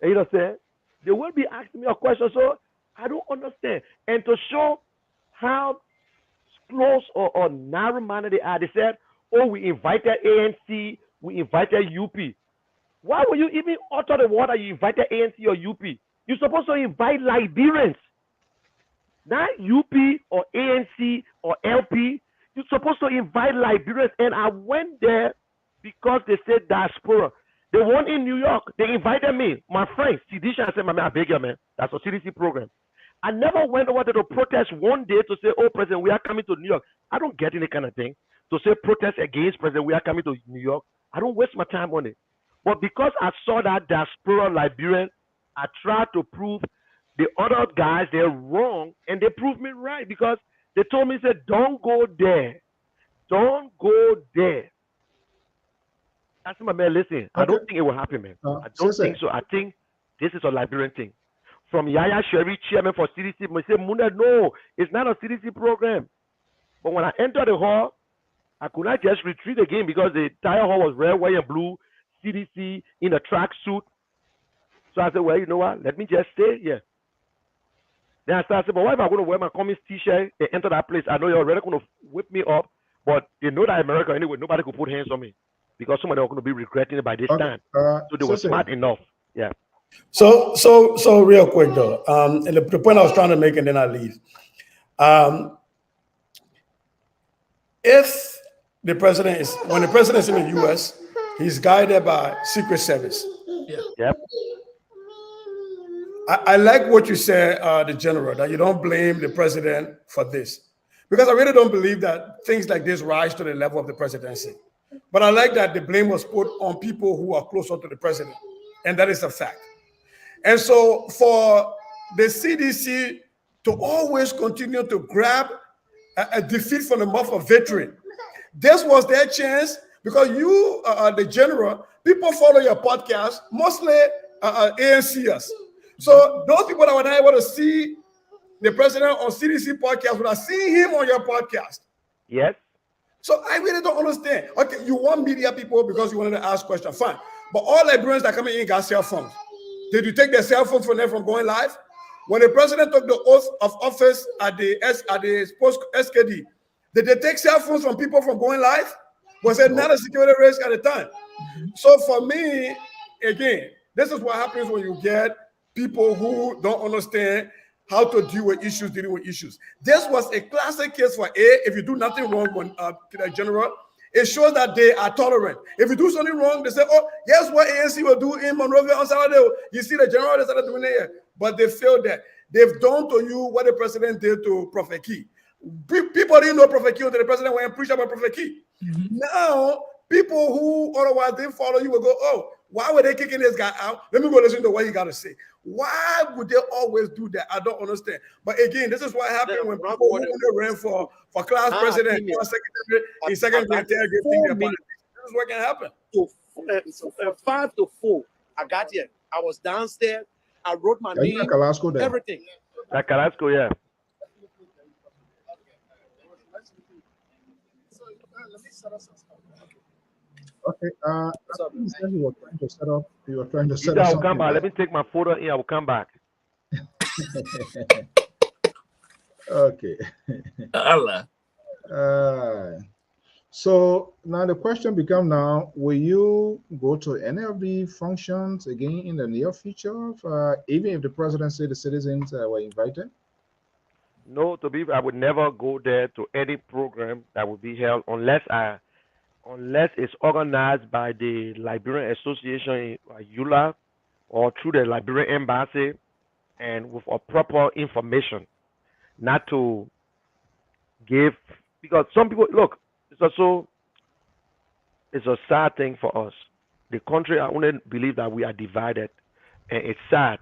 You know what I'm saying? They will be asking me a question. So I don't understand. And to show how close or narrow-minded they are, they said, oh, we invited ANC, we invited UP. Why would you even utter the word that you invited ANC or UP? You're supposed to invite Liberians, not UP or ANC or LP. You're supposed to invite Liberians. And I went there because they said diaspora. The one in New York, they invited me, my friends, Sidisha. I said, my man, I beg you, man. That's a CDC program. I never went over there to protest one day to say, oh, President, we are coming to New York. I don't get any kind of thing. To say protest against President, we are coming to New York. I don't waste my time on it. But because I saw that diaspora Liberian, I tried to prove the other guys, they're wrong, and they proved me right because they told me, said, don't go there. Don't go there. I said, my man, listen, okay. I don't think it will happen, man. I don't think so. I think this is a Liberian thing. From Yaya Sherry, chairman for CDC, I say, Munir, no, it's not a CDC program. But when I entered the hall, I could not just retreat again because the entire hall was red, white, and blue, CDC in a track suit. So I said, well, you know what? Let me just stay here. Then I started saying, but why if I'm going to wear my communist t-shirt and enter that place? I know you're already going to whip me up, but they know that America anyway, nobody could put hands on me because somebody was going to be regretting it by this time. So they were smart enough. Yeah. So real quick though, and the point I was trying to make, and then I leave. If the president is, when the president is in the U.S., he's guided by Secret Service. Yeah. Yep. I like what you said, the general, that you don't blame the president for this, because I really don't believe that things like this rise to the level of the presidency. But I like that the blame was put on people who are closer to the president, and that is a fact. And so for the CDC to always continue to grab a defeat from the mouth of victory, this was their chance, because you, the general, people follow your podcast, mostly ANCers. So those people that were not able to see the president on CDC podcast would have seen him on your podcast. Yes. So I really don't understand. Okay, you want media people because you wanted to ask questions, fine. But all Liberians that coming in got cell phones. Did you take their cell phones from them from going live? When the president took the oath of office at the post SKD, did they take cell phones from people from going live? Was it not a security risk at the time? So for me, again, this is what happens when you get people who don't understand how to deal with issues, dealing with issues. This was a classic case for if you do nothing wrong, when general, it shows that they are tolerant. If you do something wrong, they say, oh, yes, what ANC will do in Monrovia on Saturday. You see the general, they started doing it here. But they failed that. They've done to you what the president did to Prophet Key. People didn't know Prophet Key until the president went and preached about Prophet Key. Now, people who otherwise didn't follow you will go, oh, why were they kicking this guy out? Let me go listen to what he got to say. Why would they always do that? I don't understand. But again, this is what happened when people who ran for class president, class secretary, in second grade, this is what can happen. So 5 to 4, I got here. I was downstairs. I wrote my name, everything. Like Carrasco, yeah. Okay. You said you were trying to set up. You were trying to set I up. will come back. Let me take my photo in. I will come back. Okay. Allah. So now the question becomes now, will you go to any of the functions again in the near future, even if the president said the citizens were invited? No, I would never go there to any program that would be held unless it's organized by the Liberian Association in EULA or through the Liberian Embassy and with a proper information. Not to give, because some people, look, it's a sad thing for us. The country, I only believe that we are divided, and it's sad.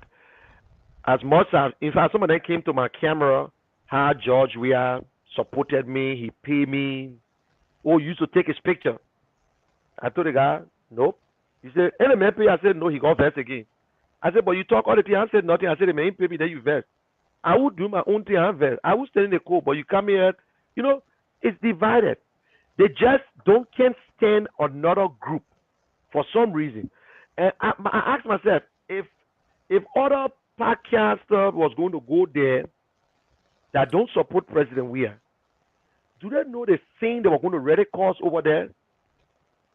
As much as, in fact, some of them came to my camera, how George Weah supported me, he paid me, you used to take his picture. I told the guy, nope. He said, LMP, I said, no, he got vest again. I said, but you talk all the time. I said nothing. I said, the main pay me, then you vest. I would do my own thing and vest. I would stay in the court, but you come here, it's divided. They just can't stand another group for some reason. And I asked myself, if other podcasters was going to go there that don't support President Weah, do they know the thing they were going to ready cause over there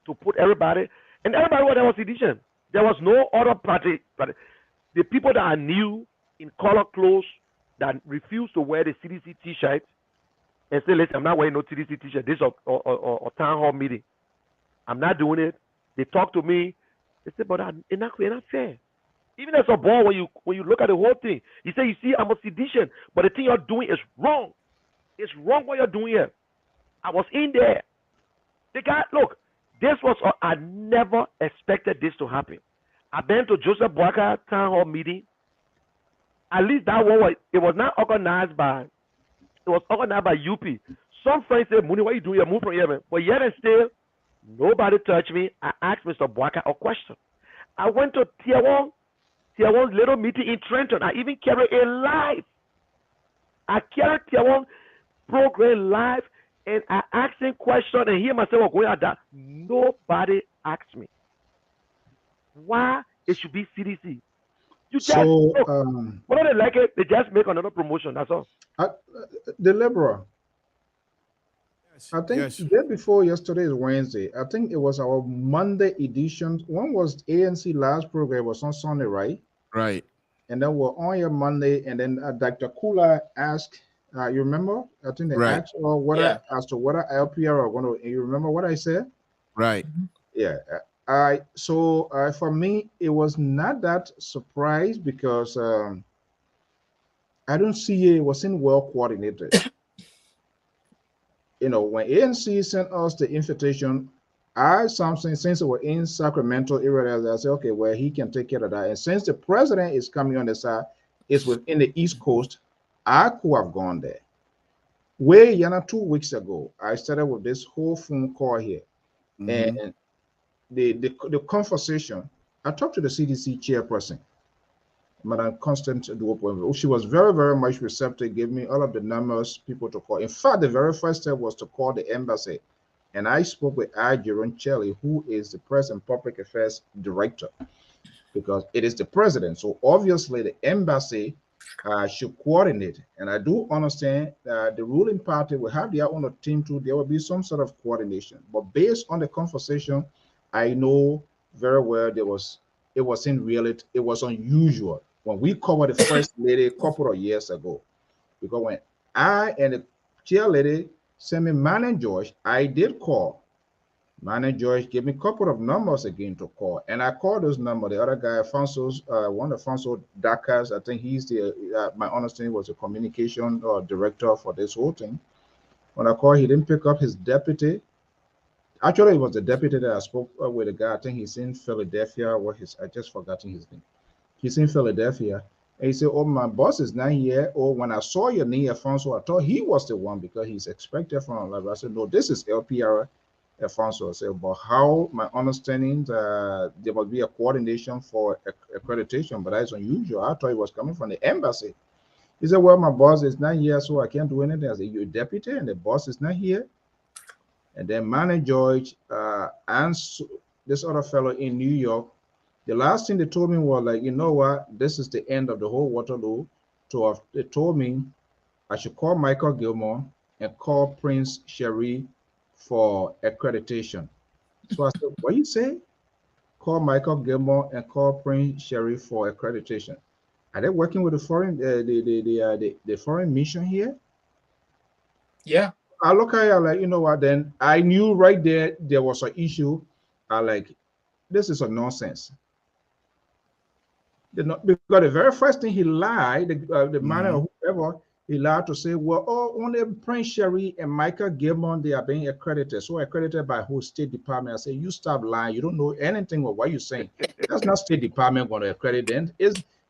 to put everybody? And everybody was there was sedition. There was no other party. The people that are new in color clothes that refuse to wear the CDC T-shirt and say, listen, I'm not wearing no CDC T-shirt. This is a town hall meeting. I'm not doing it. They talk to me. They say, but it's not fair. Even as a boy, when you look at the whole thing, you say, you see, I'm a sedition, but the thing you're doing is wrong. It's wrong what you're doing here. I was in there. The guy, look, this was, I never expected this to happen. I've been to Joseph Boakai town hall meeting. At least that one, it was not organized by, it was organized by UP. Some friends say, Mooney, what are you doing here? Move from here, man. But yet and still, nobody touched me. I asked Mr. Boakai a question. I went to Tier 1's little meeting in Trenton. I even carried a live. I carried Tier 1 program live, and I asked him questions, and he and myself were going at that. Nobody asked me why it should be CDC. You just whether they like it, they just make another promotion. That's all. The Liberal. I think the day before yesterday is Wednesday. I think it was our Monday edition. When was ANC last program? It was on Sunday, right? Right. And then we're on your Monday, and then Dr. Kula asked, you remember? I think they Right. asked or whether Yeah. as to whether LPR are going to. You remember what I said? Right. Yeah. So for me, it was not that surprise because I don't see it wasn't well coordinated. When ANC sent us the invitation, something since we were in Sacramento area, I said, okay, well, he can take care of that. And since the president is coming on the side, it's within the East Coast, I could have gone there. Way 2 weeks ago, I started with this whole phone call here, and the conversation. I talked to the CDC chairperson, Madam Constant Duopo. She was very, very much receptive, gave me all of the numbers, people to call. In fact, the very first step was to call the embassy. And I spoke with Jerome Chelly, who is the Press and Public Affairs Director, because it is the president. So obviously the embassy should coordinate. And I do understand that the ruling party will have their own team too. There will be some sort of coordination. But based on the conversation, I know very well it wasn't reality. It was unusual when we covered the first lady a couple of years ago. Because when I and the chair lady sent me Manning George, I did call. Manning George gave me a couple of numbers again to call, and I called those numbers. The other guy, Alfonso, one of Alfonso Dakas, I think he's my understanding was the communication director for this whole thing. When I called, he didn't pick up. His deputy. Actually, it was the deputy that I spoke with. The guy, I think he's in Philadelphia. I just forgotten his name. He's in Philadelphia. And he said, oh, my boss is not here. Or when I saw your name, Alfonso, I thought he was the one because he's expected from a I said, no, this is LPR. Alfonso said, but how my understanding there must be a coordination for accreditation, but that's unusual. I thought it was coming from the embassy. He said, well, my boss is not here, so I can't do anything. I said, you're a deputy and the boss is not here. And then Manny George and this other fellow in New York, the last thing they told me was like, you know what, this is the end of the whole Waterloo. So they told me I should call Michael Gilmore and call Prince Sherry for accreditation. So I said, what you say? Call Michael Gilmore and call Prince Sherry for accreditation. Are they working with the foreign the foreign mission here? Yeah. I look at it like, you know what, then I knew right there was an issue. I like, this is a nonsense. Because the very first thing he lied, the man or whoever, he lied to say, well, only Prince Sherry and Michael Gilmore, they are being accredited. So accredited by who? State Department. I say, you stop lying. You don't know anything of what you're saying. That's not State Department going to accredit them.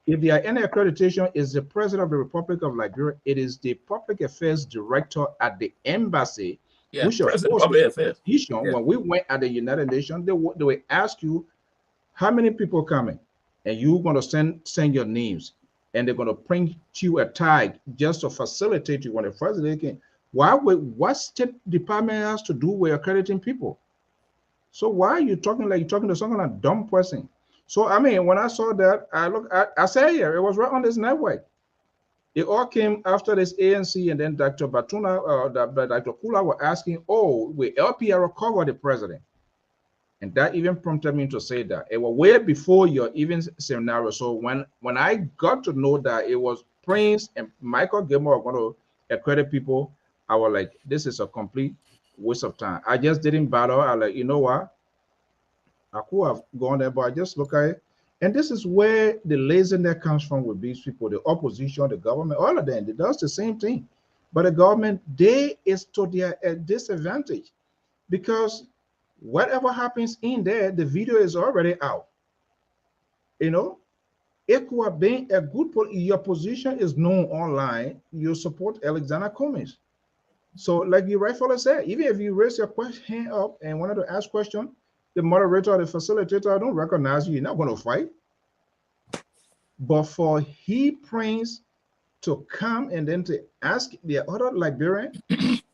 If there are any accreditation, is the President of the Republic of Liberia. It is the Public Affairs Director at the embassy, which of course is a position. When we went at the United Nations, they will ask you, how many people coming? And you're going to send your names, and they're going to print you a tag just to facilitate you when the president can. What State Department has to do with accrediting people? So why are you talking like you're talking to some kind of dumb person? So I mean, when I saw that, I said, yeah, it was right on this network. It all came after this ANC, and then Dr. Batuna, Dr. Kula were asking, oh, will LPR cover the president? And that even prompted me to say that it was way before your even scenario. So when I got to know that it was Prince and Michael Gilmore going to accredit people, I was like, this is a complete waste of time. I just didn't bother. I like, you know what? I could have gone there, but I just look at it. And this is where the laziness comes from with these people, the opposition, the government, all of them. It does the same thing. But the government, they is to their disadvantage because whatever happens in there, the video is already out. You know, it could have been a good, your position is known online, you support Alexander Cummings. So like you rightfully said, even if you raise your hand up and wanted to ask question, the moderator or the facilitator don't recognize you, you're not going to fight. But for Prince to come and then to ask the other Liberian,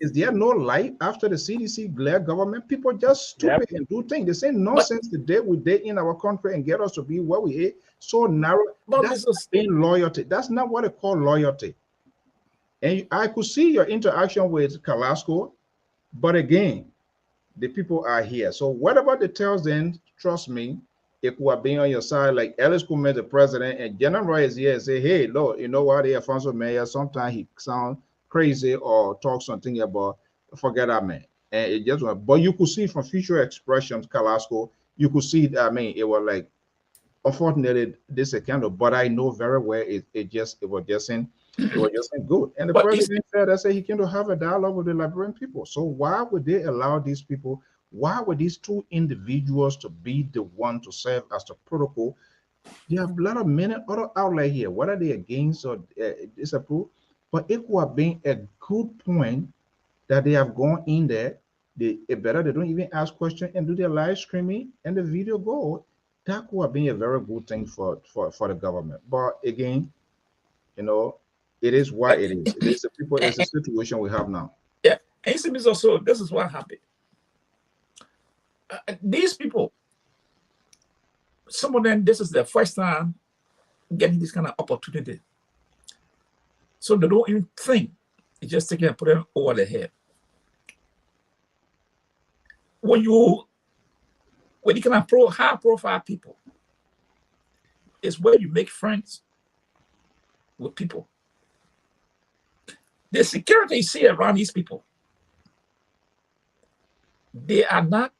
is there no light after the CDC glare government? People just stupid and do things. They say nonsense the day we did in our country and get us to be where we are so narrow. That's being loyalty. That's not what they call loyalty. And I could see your interaction with Carrasco, but again, the people are here. So whatever they tell them, trust me, it could have been on your side. Like Ellis could meet the president, and General is here and say, "Hey, look, you know what? The Alfonso Mayor, sometimes he sound crazy or talk something about forget that man." And it just went. But you could see from future expressions, Carrasco, you could see. I mean, it was like, unfortunately, this is kind of. But I know very well it was just in good. And the But president said, "I said he came to have a dialogue with the Liberian people. So why would they allow these people?" Why were these two individuals to be the one to serve as the protocol? You have a lot of many other outlets here, whether they against or disapprove, but it would have been a good point that they have gone in there. It better they don't even ask questions and do their live streaming and the video go. That would have been a very good thing for the government. But again, you know, it is what it is. It is the people. It's the situation we have now. Yeah, and you see, Mr. So this is what happened. These people, some of them, this is their first time getting this kind of opportunity. So they don't even think. They just take it and put it over their head. When you can approach high profile people, it's where you make friends with people. The security you see around these people, they are not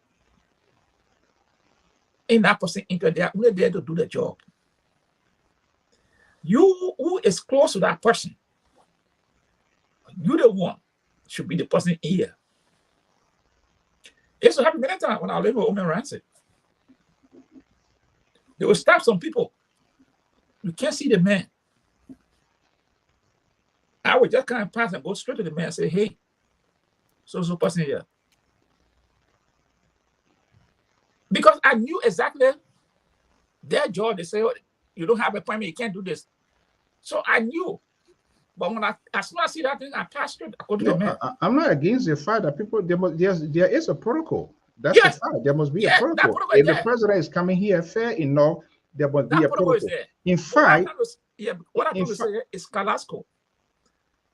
in that person interest. They are only there to do the job. You who is close to that person, you the one should be the person here. It used to happen many times when I lived with Omen Rancid. They will stop some people. You can't see the man. I would just kind of pass and go straight to the man and say, "Hey, so person here." Because I knew exactly their job. They say, "Oh, you don't have a appointment, you can't do this." So I knew. But when as soon as I see that thing, I pass straight. I go to the man. I'm not against the fact that people there is a protocol. That's Yes. the fact. There must be a Yes, that protocol. protocol If is the there. president is coming here fair enough, there must be That a protocol is protocol. there. In But what I'm fact, trying to say is Carrasco.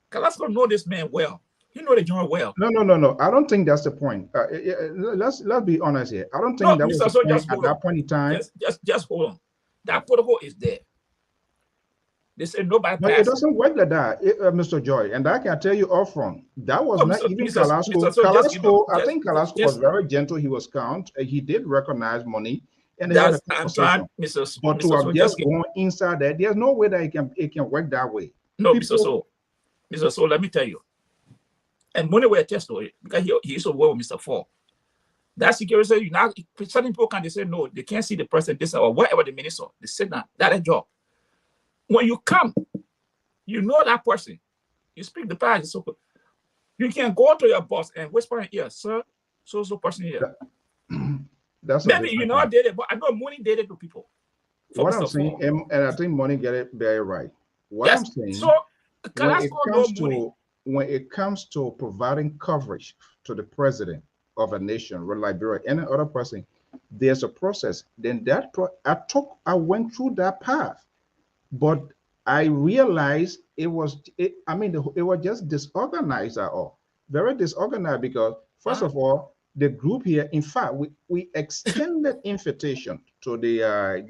Carrasco know this man well. He know the joint well. no. I don't think that's the point. Let's be honest here. I don't think No, that Mr. was So the point just at hold that on. point in time. Just hold on. That protocol is there. They say nobody But it passes. doesn't work like that, Mr. Joy. And I can tell you upfront, that was No, not Mr. even Mr. Carrasco. So just give up. I think Carrasco was very gentle. He was calm. He did recognize money, and they had a I'm conversation. trying, Mr. But to Mr. have So just gone inside there, there's no way that it can work that way. No, Mr. So, let me tell you. And money will attest to it because he used to work with Mr. Ford. That security, you now certain people can they say no, they can't see the person this or whatever the minister. They say that that's a job. When you come, you know that person. You speak the past. So you can go to your boss and whisper in ear, "Sir, so person here." That's maybe you know did it, but I know money did it to people. What I'm saying, and I think money get it very right. What I'm saying, so when it comes to providing coverage to the president of a nation, Liberia, any other person, there's a process. Then I went through that path, but I realized it was just disorganized at all, very disorganized because first of all, the group here, in fact, we extended invitation to the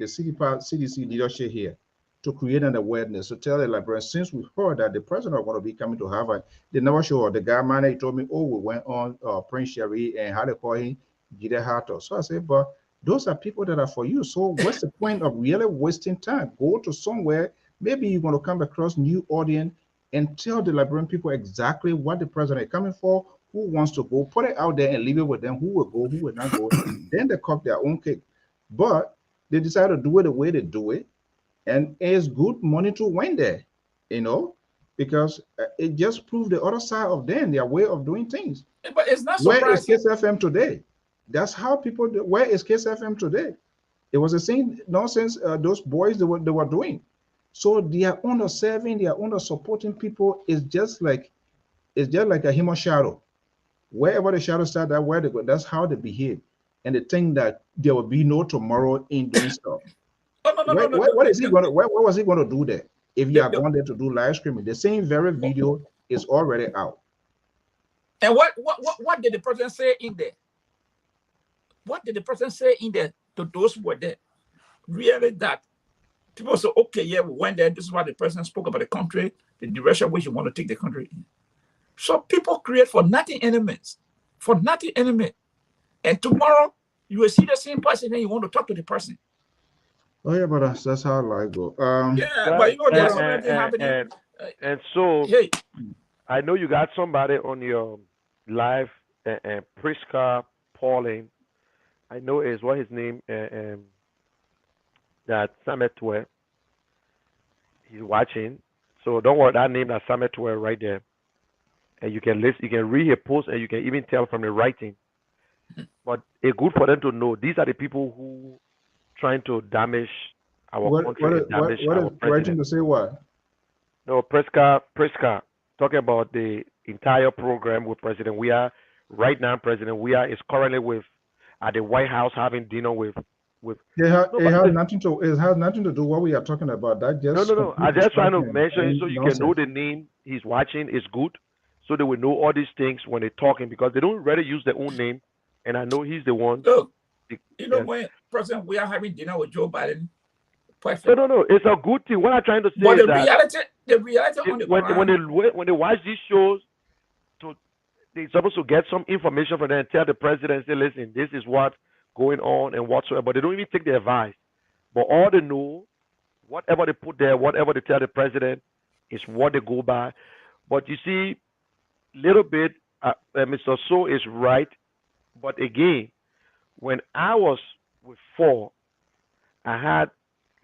CDC leadership here to create an awareness, to tell the Liberians, since we heard that the president was going to be coming to Harvard, they never showed. The guy man, he told me, "Oh, we went on Prince Sherry and how they call him, Jide Hato." So I said, but those are people that are for you. So what's the point of really wasting time? Go to somewhere, maybe you're going to come across new audience and tell the Liberian people exactly what the president is coming for, who wants to go, put it out there and leave it with them, who will go, who will not go. Then they cut their own cake. But they decide to do it the way they do it. And it's good money to win there, because it just proves the other side of them, their way of doing things. But it's not surprising. Where is KSFM today? That's how people do. Where is KSFM today? It was the same nonsense those boys they were doing. So they are under serving, they are under supporting people. It's just like a human shadow. Wherever the shadow starts, that's where they go. That's how they behave, and they think that there will be no tomorrow in doing stuff. What is he going to? What was he going to do there? If you are going there to do live streaming, the same very video is already out. And what did the president say in there? What did the president say in there to those who were there? really that people say, okay, yeah, we went there. This is what the president spoke about the country, the direction which you want to take the country in. So people create for nothing enemies, And tomorrow you will see the same person and you want to talk to the person. Oh yeah, but that's how life go. Yeah, but you know there's already happening. And so, Hey, I know you got somebody on your live, and Priska Pauling. I know is what his name, that Sametwe. He's watching. So don't worry, that name, that Sametwe right there. And you can listen, you can read his post, and you can even tell from the writing. But it's good for them to know these are the people who trying to damage our country and damage our writing president. to say what? No, Priska, talking about the entire program with President Weah. Right now, President Weah is currently at the White House having dinner with. It has nothing to do what we are talking about. That just No. I just trying to mention it so you nonsense. can know the name he's watching is good, so they will know all these things when they're talking, because they don't really use their own name, and I know he's the one. Look, you know when President we are having dinner with Joe Biden. Perfect. No, it's a good thing. What I'm trying to say but is the reality on the when they watch these shows, they're supposed to get some information from them and tell the president, say, listen, this is what's going on and whatsoever. But they don't even take the advice. But all they know, whatever they put there, whatever they tell the president, is what they go by. But you see, little bit, Mr. So is right. But again, when I was with 4, I had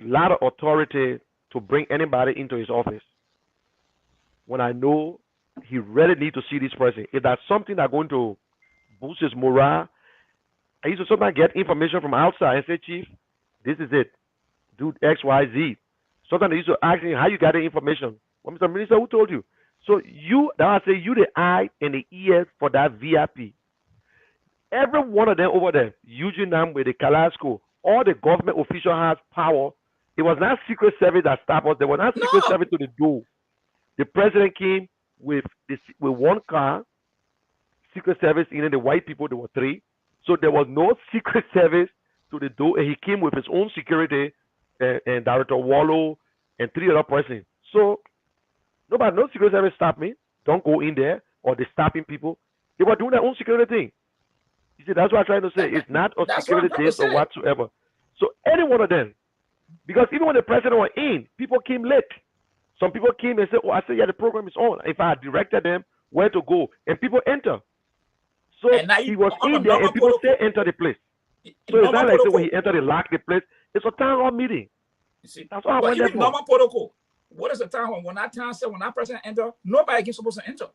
a lot of authority to bring anybody into his office. When I know he really need to see this person, if that's something that's going to boost his morale, I used to sometimes get information from outside and say, Chief, this is it. Do X, Y, Z. Sometimes I used to ask him how you got the information. Well, Mr. Minister, who told you? So I say you the eye and the ears for that VIP. Every one of them over there, Eugene with the Kalasco, all the government official has power. It was not Secret Service that stopped us. There was not Secret Service to the door. The president came with one car, Secret Service, the white people, there were 3. So there was no Secret Service to the door, and he came with his own security, and Director Wallow and 3 other persons. So no Secret Service stopped me. Don't go in there, or they stopping people. They were doing their own security thing. You see, that's what I'm trying to say. It's not a security test or whatsoever. So any one of them, because even when the president was in, people came late. Some people came and said, "Oh, I said, yeah, the program is on." If I had directed them where to go, and people enter. So he was in there, and people say enter the place. So it's not like when he entered, they lock the place. It's a town hall meeting. You see, that's all I went there for. Normal protocol. What is the town hall? When that town said, when that person enter, nobody is supposed to enter.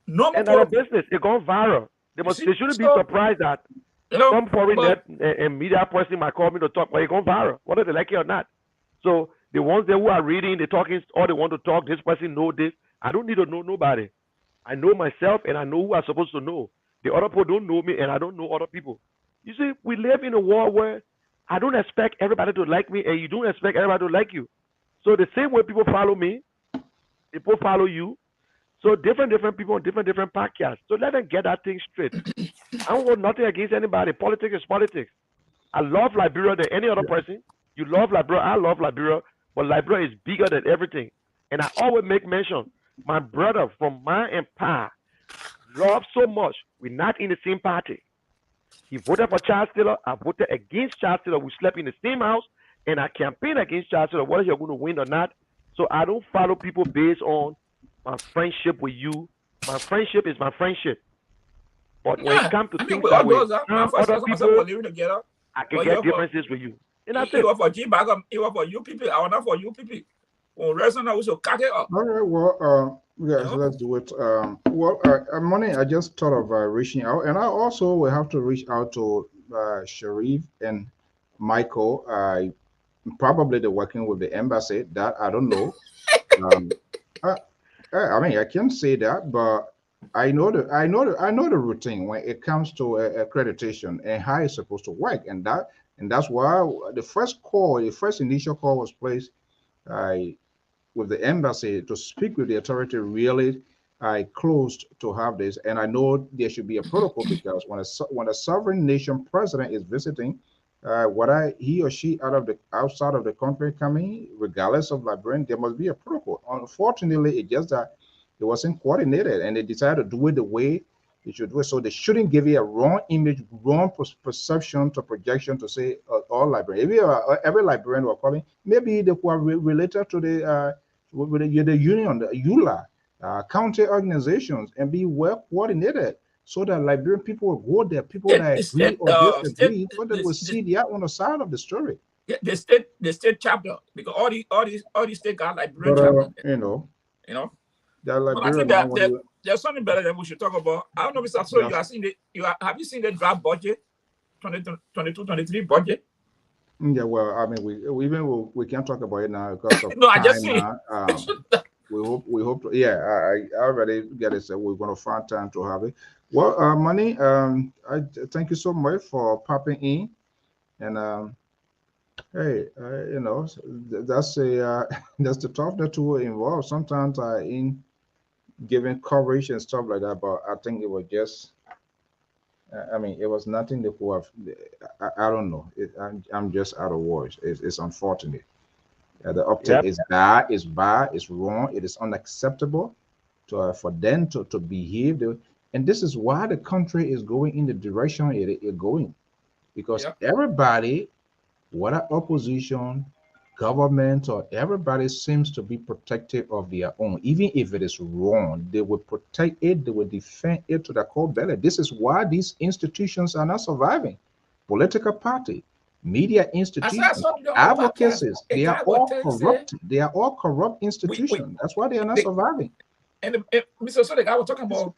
Normal protocol. And business, it gone viral. They shouldn't be surprised that some foreign and media person might call me to talk, but it gone viral, whether they like it or not. So the ones there who are reading, they're talking, or they want to talk, this person know this. I don't need to know nobody. I know myself, and I know who I'm supposed to know. The other people don't know me, and I don't know other people. You see, we live in a world where I don't expect everybody to like me, and you don't expect everybody to like you. So the same way people follow me, people follow you. So different people on different podcasts. So let them get that thing straight. I don't want nothing against anybody. Politics is politics. I love Liberia than any other person. You love Liberia, I love Liberia, but Liberia is bigger than everything. And I always make mention, my brother from my empire love so much. We're not in the same party. He voted for child stealer. I voted against child stealer. We slept in the same house, and I campaigned against child stealer, whether you're going to win or not. So I don't follow people based on my friendship with you. My friendship is my friendship. But when it comes to things that we other people, I can get differences with you. And that's it. It was for G-Bag, it was for you people. I was not for you people. When restaurant, we should cut it up. All right, well, yes, let's do it. Money, I just thought of reaching out, and I also will have to reach out to Sharif and Michael. Probably they're working with the embassy. That I don't know. I mean, I can't say that, but I know the routine when it comes to accreditation and how it's supposed to work, and that's why the first initial call was placed with the embassy to speak with the authority. Really, I closed to have this, and I know there should be a protocol because when a sovereign nation president is visiting whether he or she outside of the country coming, regardless of Liberian, there must be a protocol. Unfortunately, it just that it wasn't coordinated, and they decided to do it the way they should do it. So they shouldn't give you a wrong image, wrong perception to projection to say all Liberian. If every Liberian were calling, maybe they were related to the union, the ULA, county organizations, and be well coordinated so that Liberian people will go there, people that agree or disagree, so that we'll see the other side of the story. The state chapter, because all these state got Liberian But chapter. you know, But I think that there's something better that we should talk about. I don't know, Mr. So have you seen the draft budget, 22-23 budget? Yeah, well, I mean, we can't talk about it now because of no, time I just now. We hope to, yeah, I already get it. So we're going to find time to have it. Well, Money, I thank you so much for popping in, and hey, that's that's the tough that we're involved. Sometimes in giving coverage and stuff like that, but I think it was just. I mean, it was nothing that could have. I don't know. I'm just out of words. It's unfortunate. The uptake is bad. It's bad. It's wrong. It is unacceptable for them to behave. And this is why the country is going in the direction it's going, because everybody, whether opposition, government, or everybody seems to be protective of their own. Even if it is wrong, they will protect it, they will defend it to the core belly. This is why these institutions are not surviving. Political party, media institutions, advocacies, they are all corrupt. They are all corrupt institutions. That's why they are not surviving. And Mr. Sodek, I was talking about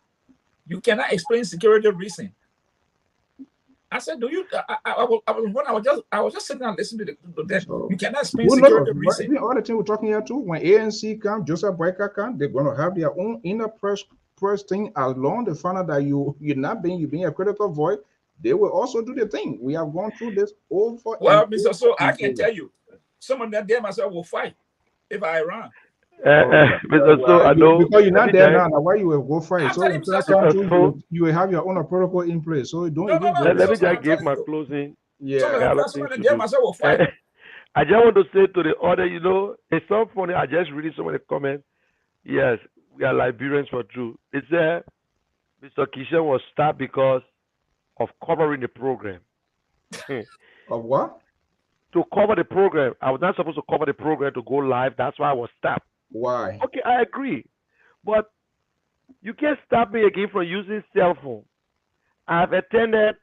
you cannot explain security reason. I said, do you? I was just sitting and listening to that. You cannot explain security reason. The other thing we're talking here too, when ANC come, Joseph Boyka come, they're going to have their own inner press thing. As long as they find out that you're being a critical voice, they will also do the thing. We have gone through this over. Well, Mr. So I can tell you, some of them myself will fight if I run. Mr. So I know because you're not there now. Why you will go fight? So you will have your own protocol in place. So don't even go. Let me just give my closing. Yeah, some of them myself will fight. I just want to say to the other, it's so funny. I just read some of the comments. Yes, we are Liberians for true. It said Mr. Kishan was stopped because of covering the program. Of what? To cover the program. I was not supposed to cover the program to go live. That's why I was stopped. Why? Okay, I agree. But you can't stop me again from using cell phone. I've attended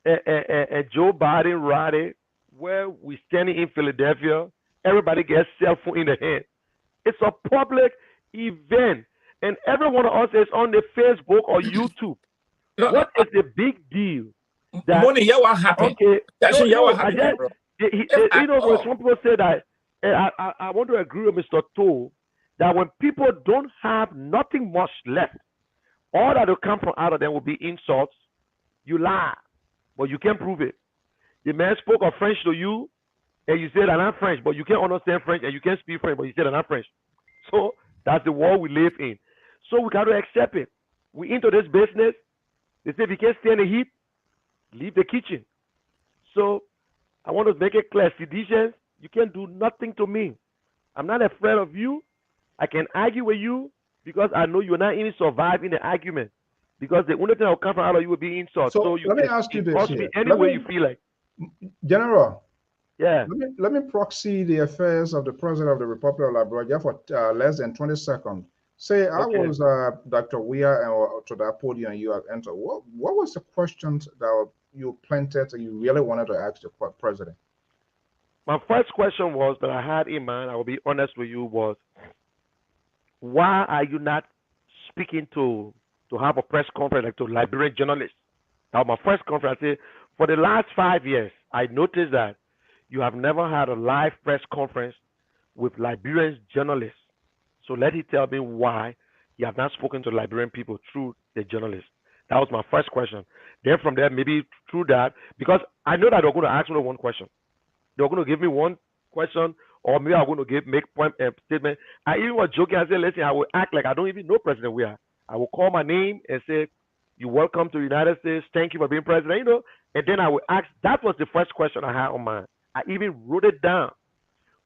a Joe Biden rally where we standing in Philadelphia. Everybody gets cell phone in the hand. It's a public event. And every one of us is on the Facebook or YouTube. What is the big deal? Money, what happened? Okay. When some people say that, I want to agree with Mr. Toll that when people don't have nothing much left, all that will come from out of them will be insults. You lie, but you can't prove it. The man spoke of French to you, and you said I'm not French, but you can't understand French, and you can't speak French, but you said I'm not French. So that's the world we live in. So we got to accept it. We into this business. They say if you can't stand the heat, leave the kitchen. So I want to make it clear, seditions, you can't do nothing to me. I'm not afraid of you. I can argue with you because I know you're not even surviving the argument. Because the only thing that will come out of you will be insult. So you let me ask you this. Me any way you feel like. General. Yeah. Let me proxy the affairs of the President of the Republic of Liberia for less than 20 seconds. Say I was Dr. Weir and to that podium you have entered. What was the question that you planted and you really wanted to ask the president? My first question was that I had in mind, I will be honest with you, was why are you not speaking to have a press conference like to Liberian journalists? That was my first conference. I say, for the last 5 years, I noticed that you have never had a live press conference with Liberian journalists. So let him tell me why you have not spoken to Liberian people through the journalists. That was my first question. Then from there, maybe through that, because I know that they're going to ask me one question. They're going to give me one question, or maybe I'm going to make point statement. I even was joking. I said, listen, I will act like I don't even know President Weir. I will call my name and say, You welcome to the United States. Thank you for being president. You know, and then I would ask. That was the first question I had on mine. I even wrote it down.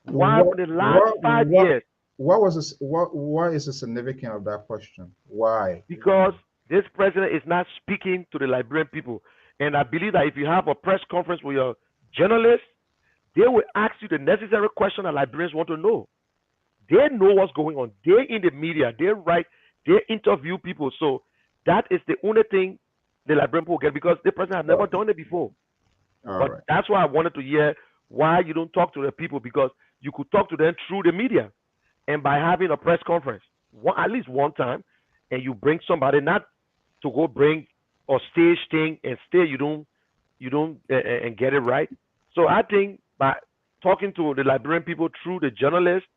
Why for the last 5 years? Why is the significance of that question? Why? Because this president is not speaking to the Liberian people. And I believe that if you have a press conference with your journalists, they will ask you the necessary question that Liberians want to know. They know what's going on. They're in the media. They write. They interview people. So that is the only thing the Liberian people get, because the president has never done it before. But that's why I wanted to hear why you don't talk to the people, because you could talk to them through the media and by having a press conference at least one time, and you bring somebody, not to go bring a stage thing and stay you don't and get it right. So I think by talking to the Liberian people through the journalists,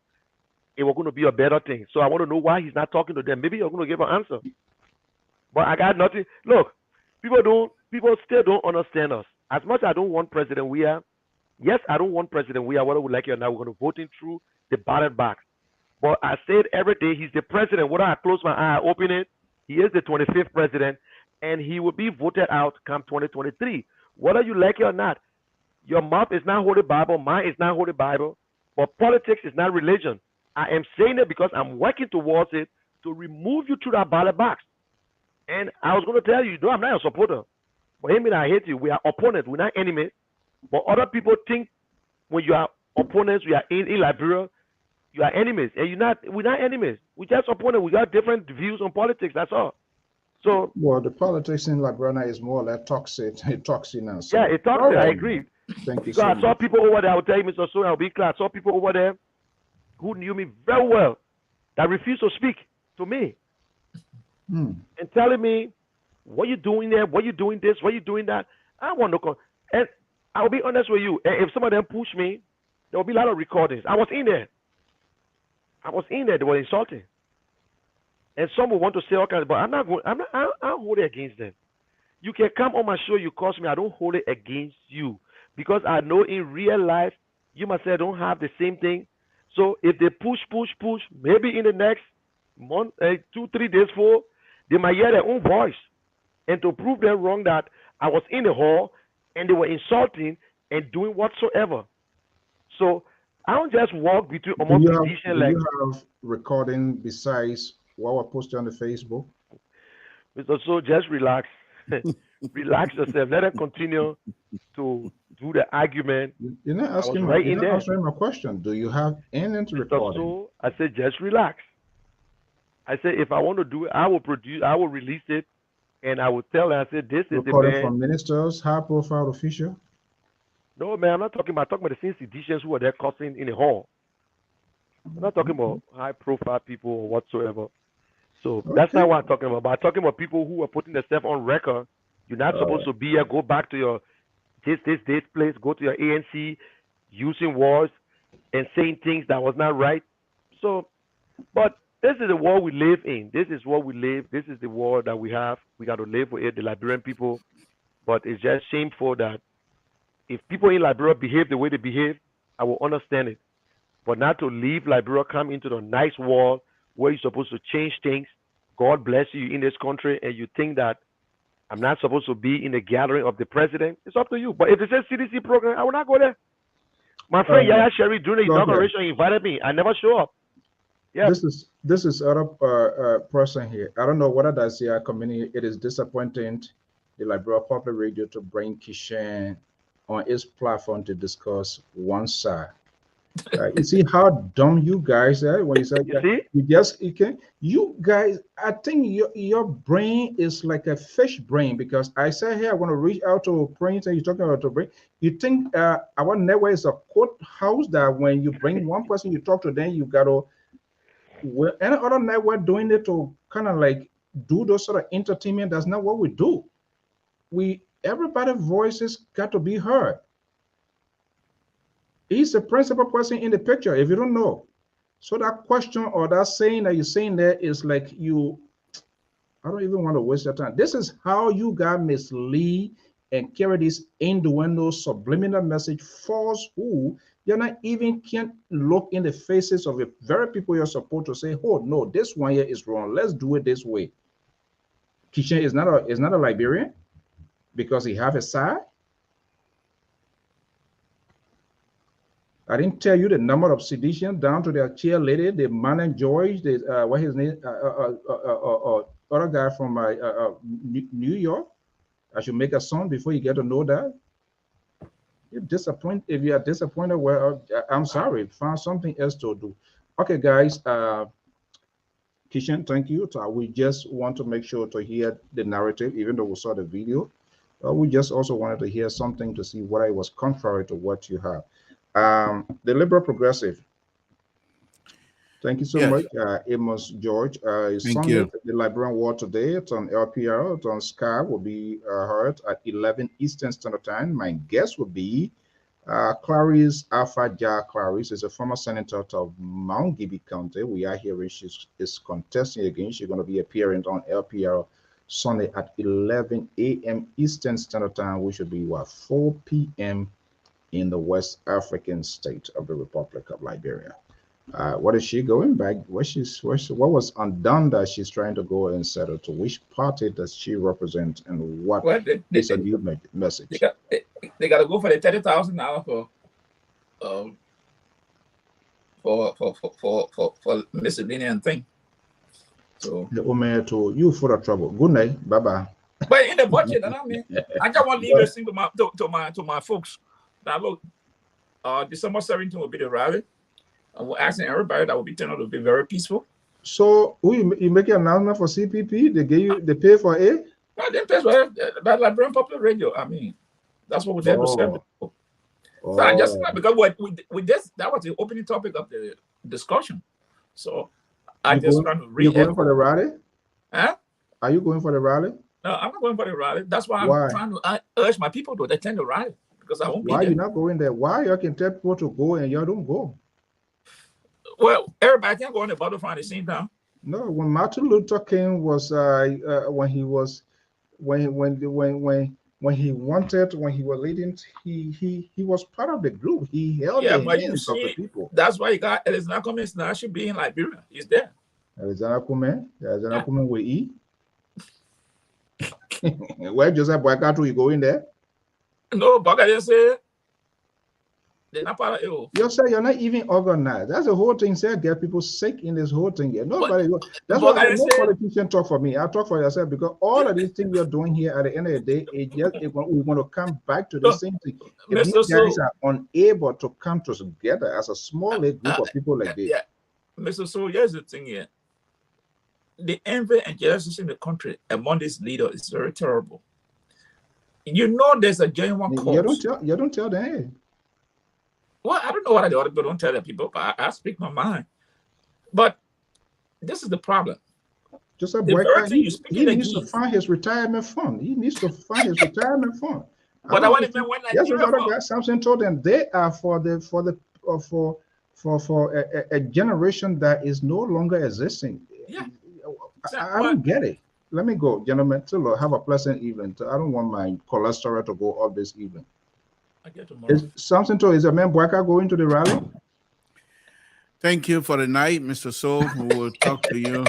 it was going to be a better thing. So I want to know why he's not talking to them. Maybe you're going to give an answer. But I got nothing. Look, people still don't understand us. As much as I don't want President Weah, yes, I don't want President Weah, whether we like it or not, we're going to vote him through the ballot box. But I said every day, he's the president. Whether I close my eye, open it, he is the 25th president, and he will be voted out come 2023. Whether you like it or not, your mouth is not Holy Bible, mine is not Holy Bible, but politics is not religion. I am saying it because I'm working towards it to remove you through that ballot box. And I was going to tell you, no, I'm not a supporter. But him and I hate you. We are opponents. We're not enemies. But other people think when you are opponents, we are in Liberia, you are enemies. And we're not enemies. We're just opponents. We got different views on politics. That's all. So, well, the politics in Liberia is more or less toxic. Toxic now. So. Yeah, it's toxic. I agree. Thank you so much. I saw people over there. I will tell you, Mr. Sonia, I'll be clear. I saw people over there who knew me very well that refused to speak to me and telling me, what you doing there? What you doing this? What you doing that? I want to and I'll be honest with you. If some of them push me, there will be a lot of recordings. I was in there. They were insulting. And some will want to say all kinds, but I'm not going. I don't hold it against them. You can come on my show, you curse me. I don't hold it against you, because I know in real life you myself don't have the same thing. So if they push, maybe in the next month, 2-3 days, 4, they might hear their own voice. And to prove them wrong, that I was in the hall and they were insulting and doing whatsoever. So I don't just walk between among musicians. Do you have recording besides what we're posting on the Facebook? Mr. So just relax. Relax yourself. Let them continue to do the argument. You're not asking answering my question. Do you have anything recording? So I said just relax. I said if I want to do it, I will release it, and I will tell them. I said this is the man from ministers, high profile official. No, man, I'm not talking about. The same seditious who were there cussing in the hall. I'm not talking about high profile people or whatsoever. So that's not what I'm talking about. But I'm talking about people who are putting themselves on record. You're not supposed to be here. Go back to your this place. Go to your ANC, using words and saying things that was not right. So, but this is the world we live in. This is what we live. This is the world that we have. We got to live with it, the Liberian people. But it's just shameful that if people in Liberia behave the way they behave, I will understand it. But not to leave Liberia, come into the nice world where you're supposed to change things. God bless you in this country, and you think that I'm not supposed to be in the gathering of the president. It's up to you. But if it's a CDC program, I will not go there. My friend Yaya Sherry during the inauguration invited me. I never show up. Yeah. This is other person here. I don't know whether that's the community. It is disappointing the Liberia Public Radio to bring Kishan on its platform to discuss one side. You see how dumb you guys are when you say you guys. I think your brain is like a fish brain, because I say here I want to reach out to Prince and you're talking about to bring. You think our network is a courthouse that when you bring one person, you talk to them, you got to. Well, any other network doing it to kind of like do those sort of entertainment. That's not what we do. Everybody's voices got to be heard. He's the principal person in the picture, if you don't know. So that question or that saying that you're saying there is like I don't even want to waste your time. This is how you got mislead and carry this innuendo subliminal message false who you're not even can't look in the faces of the very people you're supposed to say, oh no, this one here is wrong. Let's do it this way. Kishan is not a Liberian because he have a side. I didn't tell you the number of sedition down to their cheerleader, the man and George, the what his name, other guy from New York. I should make a song before you get to know that. You're disappointed. If you are disappointed, well, I'm sorry. Find something else to do. Okay, guys. Kishan, thank you. We just want to make sure to hear the narrative, even though we saw the video. We just also wanted to hear something to see whether it was contrary to what you have. The Liberal Progressive. Thank you so much, Amos George. Sunday, the Liberian War today. It's on LPR. It's on Sky. Will be heard at 11 Eastern Standard Time. My guest will be Clarice Alpha Ja. Clarice is a former senator of Mount Gibby County. We are hearing she is contesting again. She's going to be appearing on LPR Sunday at 11 a.m. Eastern Standard Time, which should be 4 p.m. in the West African state of the Republic of Liberia. What is she going back? What was undone that she's trying to go and settle to? Which party does she represent, and what is a new message? They got to go for the $30,000 for miscellaneous thing. So the woman to you full of trouble. Good night, bye bye. But in the budget, I mean, I just want to leave this thing to my folks. Now look, December 17th will be the rally. And we're asking everybody that will be turned out to be very peaceful. So you make an announcement for CPP? They pay for it? No, they pay for it. That Liberian Public Radio. I mean, that's what we did to serve people. So I just because with this, that was the opening topic of the discussion. So I just trying to read. You going for the rally? Huh? Are you going for the rally? No, I'm not going for the rally. That's why I'm trying to urge my people to attend the rally because I won't be there. Why you not going there? Why you can tell people to go and you don't go? Well, everybody can't go on the battlefield at the same time. No, when Martin Luther King was when he was leading, he was part of the group. He held the hands of the people. That's why you got Alexander Cummings now should be in Liberia. He's there. Alexander Cummings will eat. Where Joseph Boykato you going there? No, Boykato just said. They're not part of it. You say you're not even organized. That's the whole thing. Say get people sick in this whole thing here. Nobody. That's why no politician talk for me. I talk for yourself because all of these things you're doing here at the end of the day, we're going to come back to the same thing. If these guys are unable to come together as a small group of people like this. Yeah, Mr. So here's the thing here. The envy and jealousy in the country among these leaders is very terrible. You know, there's a genuine cause. You don't tell them. Well, I don't know what the other people don't tell the people, but I speak my mind. But this is the problem. Just a boy, he needs to find his retirement fund. He needs to find his retirement fund. But I want to know when Samson told them they are for a generation that is no longer existing. Yeah, I don't get it. Let me go, gentlemen. Have a pleasant evening. I don't want my cholesterol to go up this evening. Is a man Boyka going to the rally? Thank you for the night, Mr. Soul. We will talk to you.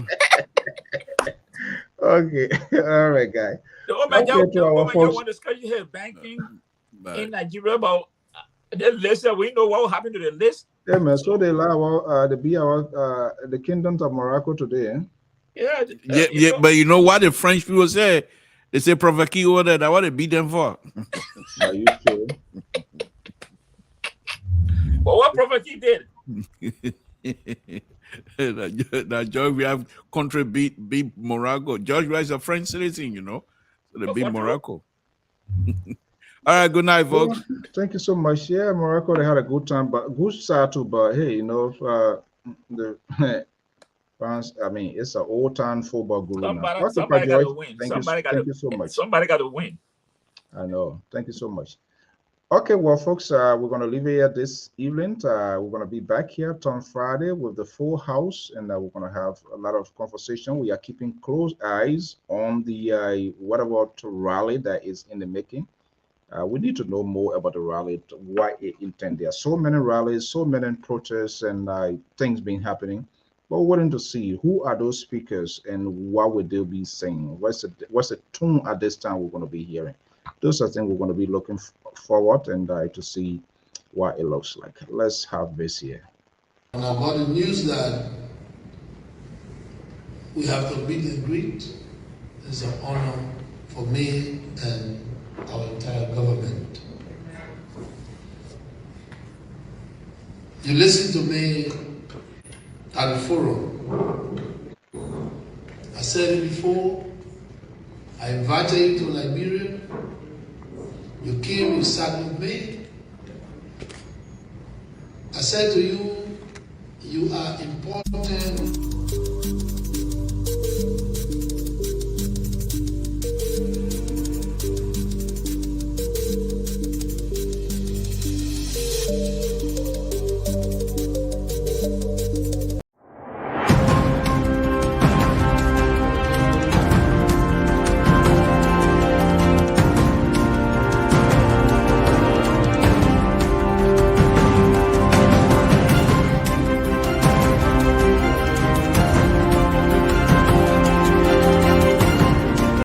Okay. All right, guys. The want to discuss here banking in Nigeria about the list that we know what will happen to the list. Yeah, man. So they allow the kingdoms of Morocco today. Yeah, but you know what the French people say? They say Provoki order that what they beat them for. Are you sure? Well, what Provoki did? Now George, we have country beat Morocco. George is a French citizen, you know. So they beat Morocco. All right, good night, folks. Thank you so much. Yeah, Morocco, they had a good time, but good start too. But hey, you know, the France, I mean, it's an old-time football guru. Somebody got to win. Thank you so much. Somebody got to win. I know. Thank you so much. Okay, well, folks, we're going to leave it here this evening. We're going to be back here on Friday with the full house, and we're going to have a lot of conversation. We are keeping close eyes on the what about rally that is in the making. We need to know more about the rally, why it intended. There are so many rallies, so many protests, and things being happening. But we're waiting to see who are those speakers and what would they be saying. What's the tune at this time we're going to be hearing? Those are things we're going to be looking forward and to see what it looks like. Let's have this here. And I got the news that we have to meet and greet. It's an honor for me and our entire government. You listened to me at the forum. I said it before. I invited you to Liberia. You came, you sat with me. I said to you, you are important